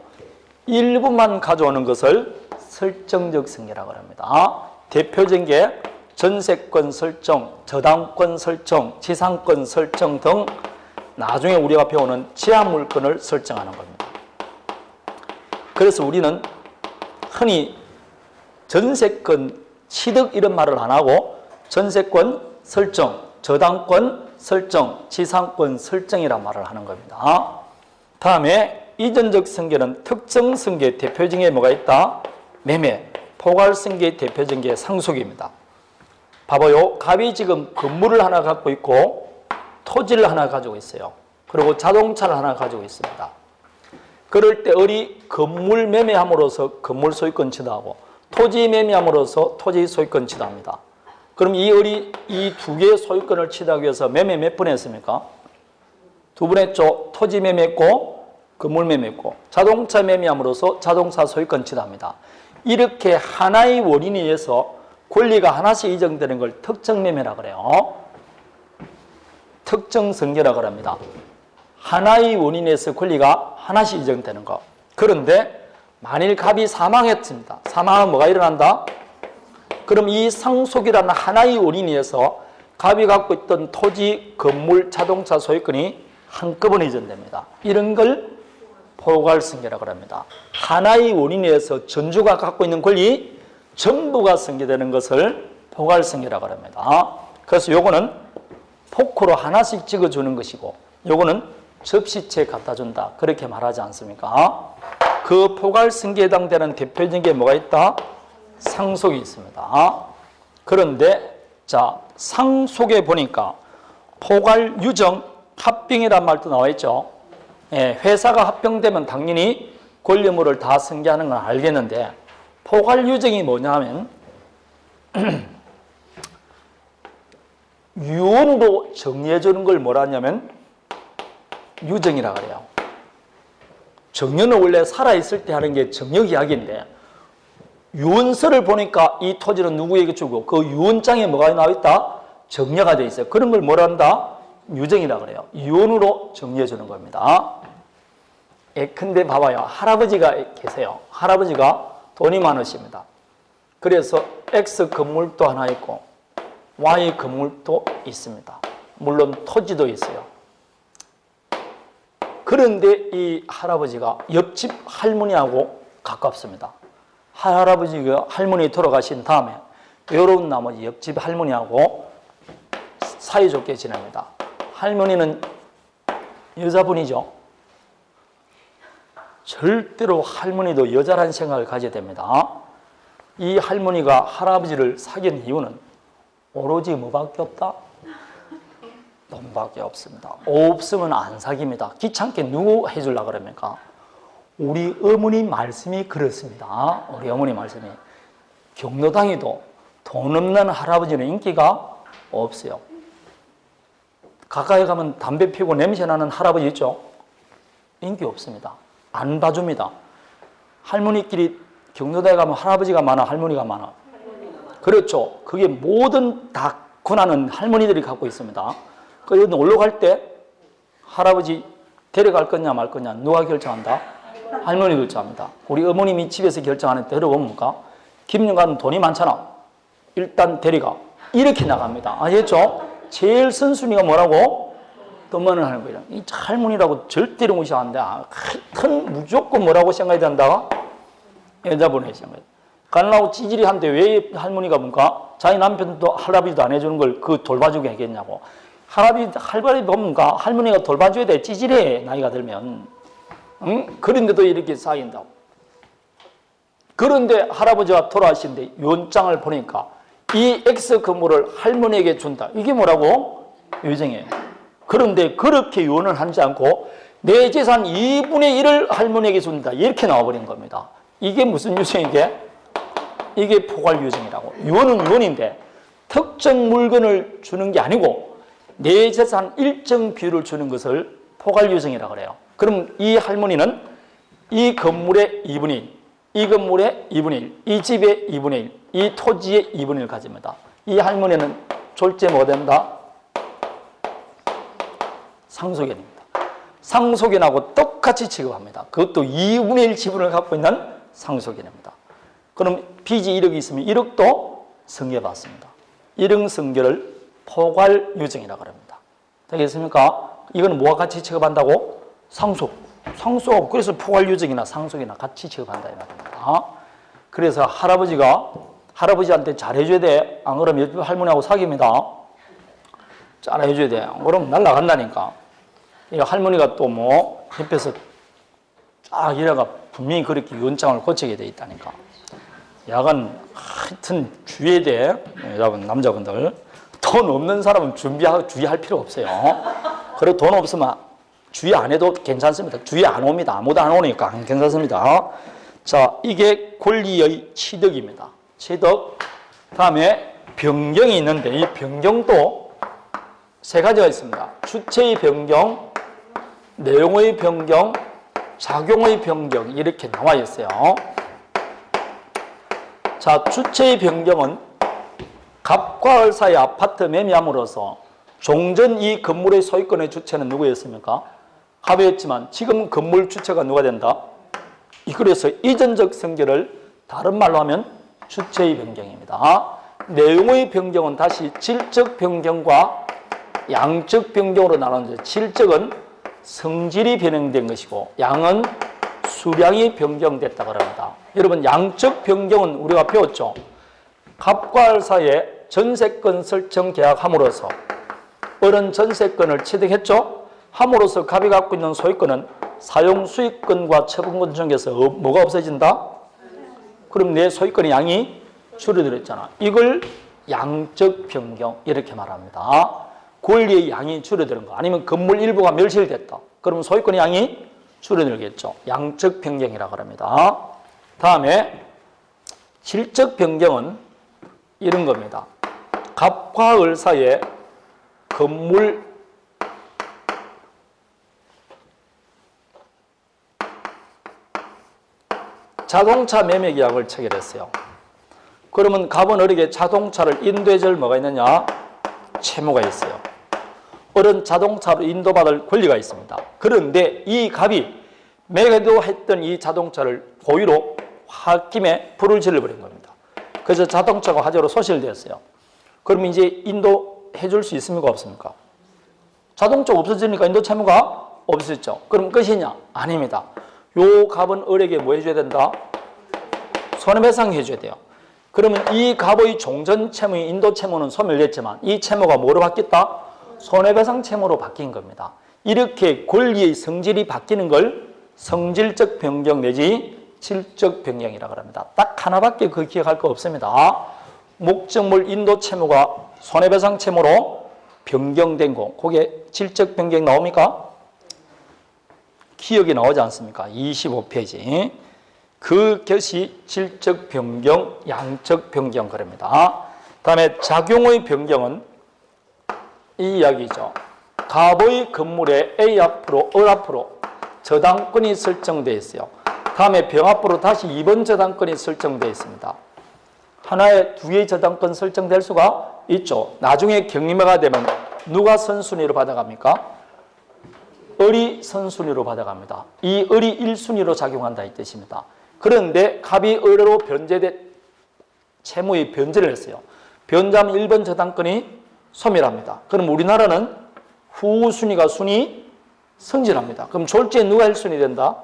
일부만 가져오는 것을 설정적 승계라고 합니다. 대표적인 게 전세권 설정, 저당권 설정, 지상권 설정 등 나중에 우리가 배우는 지하물건을 설정하는 겁니다. 그래서 우리는 흔히 전세권 취득 이런 말을 안 하고 전세권 설정, 저당권 설정, 지상권 설정이란 말을 하는 겁니다. 다음에 이전적 승계는 특정 승계 대표적인 게 뭐가 있다? 매매, 포괄 승계의 대표적인 게 상속입니다. 봐봐요. 갑이 지금 건물을 하나 갖고 있고 토지를 하나 가지고 있어요. 그리고 자동차를 하나 가지고 있습니다. 그럴 때 을이 건물 매매함으로써 건물 소유권 취득하고 토지 매매함으로써 토지 소유권 취득합니다. 그럼 이 을이 이 두 개의 소유권을 취득하기 위해서 매매 몇 번 했습니까? 두 번 했죠. 토지 매매했고 건물 매매했고 자동차 매매함으로써 자동차 소유권 취득합니다. 이렇게 하나의 원인에 의해서 권리가 하나씩 이전되는 걸 특정 매매라 그래요. 특정 승계라고 합니다. 하나의 원인에서 권리가 하나씩 이전되는 거. 그런데 만일 갑이 사망했습니다. 사망하면 뭐가 일어난다? 그럼 이 상속이라는 하나의 원인에 의해서 갑이 갖고 있던 토지, 건물, 자동차 소유권이 한꺼번에 이전됩니다. 이런 걸 포괄승계라고 합니다. 하나의 원인에 의해서 전주가 갖고 있는 권리 전부가 승계되는 것을 포괄승계라고 합니다. 그래서 요거는 포크로 하나씩 찍어주는 것이고 요거는 접시채 갖다 준다. 그렇게 말하지 않습니까? 그 포괄승계에 해당되는 대표적인 게 뭐가 있다? 상속이 있습니다. 그런데 자 상속에 보니까 포괄유정 합병이란 말도 나와 있죠. 예, 회사가 합병되면 당연히 권리물을 다 승계하는 건 알겠는데 포괄유정이 뭐냐면 유언으로 정리해 주는 걸 뭐라 하냐면 유정이라 그래요. 정년은 원래 살아있을 때 하는 게 정역 이야기인데 유언서를 보니까 이 토지는 누구에게 주고 그 유언장에 뭐가 나와 있다? 정려가 되어 있어요. 그런 걸 뭐라 한다? 유정이라 그래요. 유언으로 정리해 주는 겁니다. 근데 봐봐요. 할아버지가 계세요. 할아버지가 돈이 많으십니다. 그래서 X 건물도 하나 있고 Y 건물도 있습니다. 물론 토지도 있어요. 그런데 이 할아버지가 옆집 할머니하고 가깝습니다. 할아버지가 할머니 돌아가신 다음에 외로운 나머지 옆집 할머니하고 사이좋게 지냅니다. 할머니는 여자분이죠. 절대로 할머니도 여자란 생각을 가져야 됩니다. 이 할머니가 할아버지를 사귄 이유는 오로지 뭐밖에 없다? 돈밖에 없습니다. 없으면 안 사깁니다. 귀찮게 누구 해주려고 그럽니까? 우리 어머니 말씀이 그렇습니다. 우리 어머니 말씀이. 경로당에도 돈 없는 할아버지는 인기가 없어요. 가까이 가면 담배 피우고 냄새나는 할아버지 있죠? 인기 없습니다. 안 봐줍니다. 할머니끼리 경로당에 가면 할아버지가 많아, 할머니가 많아? 그렇죠. 그게 모든 다 권한은 할머니들이 갖고 있습니다. 그래서 놀러 갈 때 할아버지 데려갈 거냐 말 거냐 누가 결정한다? 할머니 결정합니다. 우리 어머님이 집에서 결정하는 때 들어봅니까? 김영관은 돈이 많잖아. 일단 데려가. 이렇게 나갑니다. 아시겠죠? 제일 선순위가 뭐라고? 돈만을 하는 거예요. 이 할머니라고 절대로 무시하는데 하여튼 무조건 뭐라고 생각이 된다? 여자분의 생각. 가려고 찌질이 한데 왜 할머니가 뭔가 자기 남편도 할아버지도 안 해주는 걸 그 돌봐주게 하겠냐고. 할아버지 보면가 할머니가 돌봐줘야 돼. 찌질해 나이가 들면. 응? 그런데도 이렇게 쌓인다고. 그런데 할아버지가 돌아가신데 유언장을 보니까 이 X 건물을 할머니에게 준다. 이게 뭐라고? 유정이에요. 그런데 그렇게 유언을 하지 않고 내 재산 2분의 1을 할머니에게 준다. 이렇게 나와버린 겁니다. 이게 무슨 유정이게? 이게 포괄유정이라고. 유언은 유언인데 특정 물건을 주는 게 아니고 내 재산 일정 비율을 주는 것을 포괄유정이라고 그래요. 그럼 이 할머니는 이 건물의 2분의 1, 이 건물의 2분의 1, 이 집의 2분의 1, 이 토지의 2분의 1을 가집니다. 이 할머니는 졸제 뭐가 된다? 상속인입니다. 상속인하고 똑같이 취급합니다. 그것도 2분의 1 지분을 갖고 있는 상속인입니다. 그럼 빚이 1억이 있으면 1억도 승계받습니다. 1억 승계를 포괄유증이라고 합니다. 되겠습니까? 이거는 뭐와 같이 취급한다고? 상속. 그래서 포괄유증이나 상속이나 같이 취급한다 이 말입니다. 그래서 할아버지한테 잘해줘야 돼. 안 그러면 옆집 할머니하고 사깁니다. 잘해줘야 돼. 안 그러면 날라간다니까. 이 할머니가 또 뭐 옆에서 쫙 이래가 분명히 그렇게 유언장을 고치게 돼 있다니까. 약은 하여튼 주의해야 돼. 여러분 남자분들. 돈 없는 사람은 주의할 필요 없어요. 그리고 돈 없으면 주의 안 해도 괜찮습니다. 주의 안 옵니다. 아무도 안 오니까 괜찮습니다. 자, 이게 권리의 취득입니다. 취득. 다음에 변경이 있는데 이 변경도 세 가지가 있습니다. 주체의 변경, 내용의 변경, 작용의 변경 이렇게 나와 있어요. 자, 주체의 변경은 갑과 을 사이 아파트 매매함으로써 종전 이 건물의 소유권의 주체는 누구였습니까? 갑이었지만 지금 건물 주체가 누가 된다? 그래서 이전적 성결을 다른 말로 하면 주체의 변경입니다. 내용의 변경은 다시 질적 변경과 양적 변경으로 나누는데 질적은 성질이 변형된 것이고 양은 수량이 변경됐다고 합니다. 여러분 양적 변경은 우리가 배웠죠. 갑과 을 사이에 전세권 설정 계약함으로써 을은 전세권을 취득했죠. 함으로써 갑이 갖고 있는 소유권은 사용 수익권과 처분권 중에서 뭐가 없어진다? 그럼 내 소유권의 양이 줄어들었잖아. 이걸 양적 변경 이렇게 말합니다. 권리의 양이 줄어드는 거 아니면 건물 일부가 멸실됐다. 그러면 소유권의 양이 줄어들겠죠. 양적 변경이라고 합니다. 다음에 질적 변경은 이런 겁니다. 갑과 을 사이에 건물 자동차 매매 계약을 체결했어요. 그러면 갑은 을에게 자동차를 인도해 줄 뭐가 있느냐? 채무가 있어요. 을은 자동차로 인도받을 권리가 있습니다. 그런데 이 갑이 매도했던 이 자동차를 고의로 홧김에 불을 질러버린 겁니다. 그래서 자동차가 화재로 소실되었어요. 그러면 이제 인도해 줄 수 있습니까? 없습니까? 자동차가 없어지니까 인도 채무가 없었죠. 그럼 끝이냐? 아닙니다. 요 갑은 을에게 뭐 해줘야 된다? 손해배상 해줘야 돼요. 그러면 이 갑의 종전 채무인 인도 채무는 소멸됐지만 이 채무가 뭐로 바뀌었다? 손해배상 채무로 바뀐 겁니다. 이렇게 권리의 성질이 바뀌는 걸 성질적 변경 내지 질적 변경이라고 합니다. 딱 하나밖에 그 기억할 거 없습니다. 목적물 인도 채무가 손해배상 채무로 변경된 거, 그게 질적 변경 나옵니까? 기억이 나오지 않습니까? 25페이지. 그것이 질적 변경, 양적 변경 그럽니다. 다음에 작용의 변경은 이 이야기죠. 갑의 건물에 A 앞으로, 을 앞으로 저당권이 설정되어 있어요. 다음에 병 앞으로 다시 2번 저당권이 설정되어 있습니다. 하나에 두 개의 저당권 설정될 수가 있죠. 나중에 경림해가 되면 누가 선순위로 받아갑니까? 을이 선순위로 받아갑니다. 이 을이 1순위로 작용한다 이 뜻입니다. 그런데 갑이 을로 변제된 채무의 변제를 했어요. 변제하면 1번 저당권이 소멸합니다. 그럼 우리나라는 후순위가 순위 승진합니다. 그럼 졸지에 누가 1순위 된다?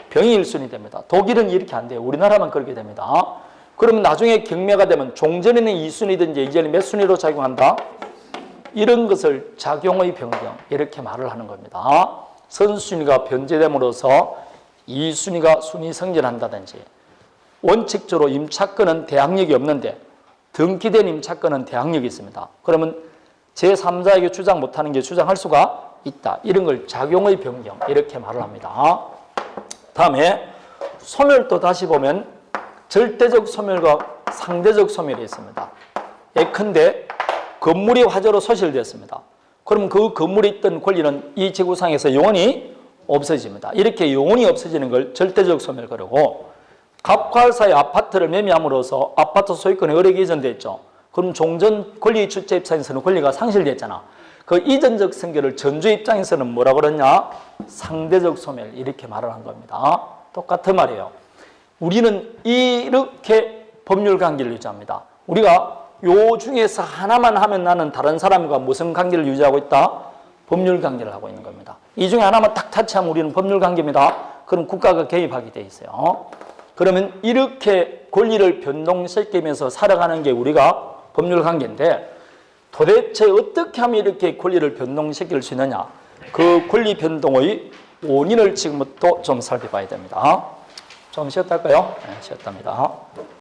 병이 1순위 됩니다. 독일은 이렇게 안 돼요. 우리나라만 그렇게 됩니다. 그러면 나중에 경매가 되면 종전에는 2순위든지 이전에 몇 순위로 작용한다? 이런 것을 작용의 변경 이렇게 말을 하는 겁니다. 선순위가 변제됨으로써 2순위가 순위 승진한다든지 원칙적으로 임차권은 대항력이 없는데 등기된 임차권은 대항력이 있습니다. 그러면 제3자에게 주장 못하는 게 주장할 수가 있다. 이런 걸 작용의 변경 이렇게 말을 합니다. 다음에 소멸도 다시 보면 절대적 소멸과 상대적 소멸이 있습니다. 예컨대 건물이 화재로 소실되었습니다. 그럼 그 건물에 있던 권리는 이 지구상에서 영원히 없어집니다. 이렇게 영원히 없어지는 걸 절대적 소멸 그러고 갑과 을 사이 아파트를 매매함으로써 아파트 소유권이 을에게 이전됐죠. 그럼 종전 권리 주체 입장에서는 권리가 상실됐잖아. 그 이전적 성결을 전주 입장에서는 뭐라 그러냐? 상대적 소멸 이렇게 말을 한 겁니다. 똑같은 말이에요. 우리는 이렇게 법률 관계를 유지합니다. 우리가 요 중에서 하나만 하면 나는 다른 사람과 무슨 관계를 유지하고 있다? 법률 관계를 하고 있는 겁니다. 이 중에 하나만 딱 타치하면 우리는 법률 관계입니다. 그럼 국가가 개입하게 돼 있어요. 그러면 이렇게 권리를 변동시키면서 살아가는 게 우리가 법률 관계인데 도대체 어떻게 하면 이렇게 권리를 변동시킬 수 있느냐? 그 권리 변동의 원인을 지금부터 좀 살펴봐야 됩니다. 좀 쉬었다 할까요? 네, 쉬었답니다.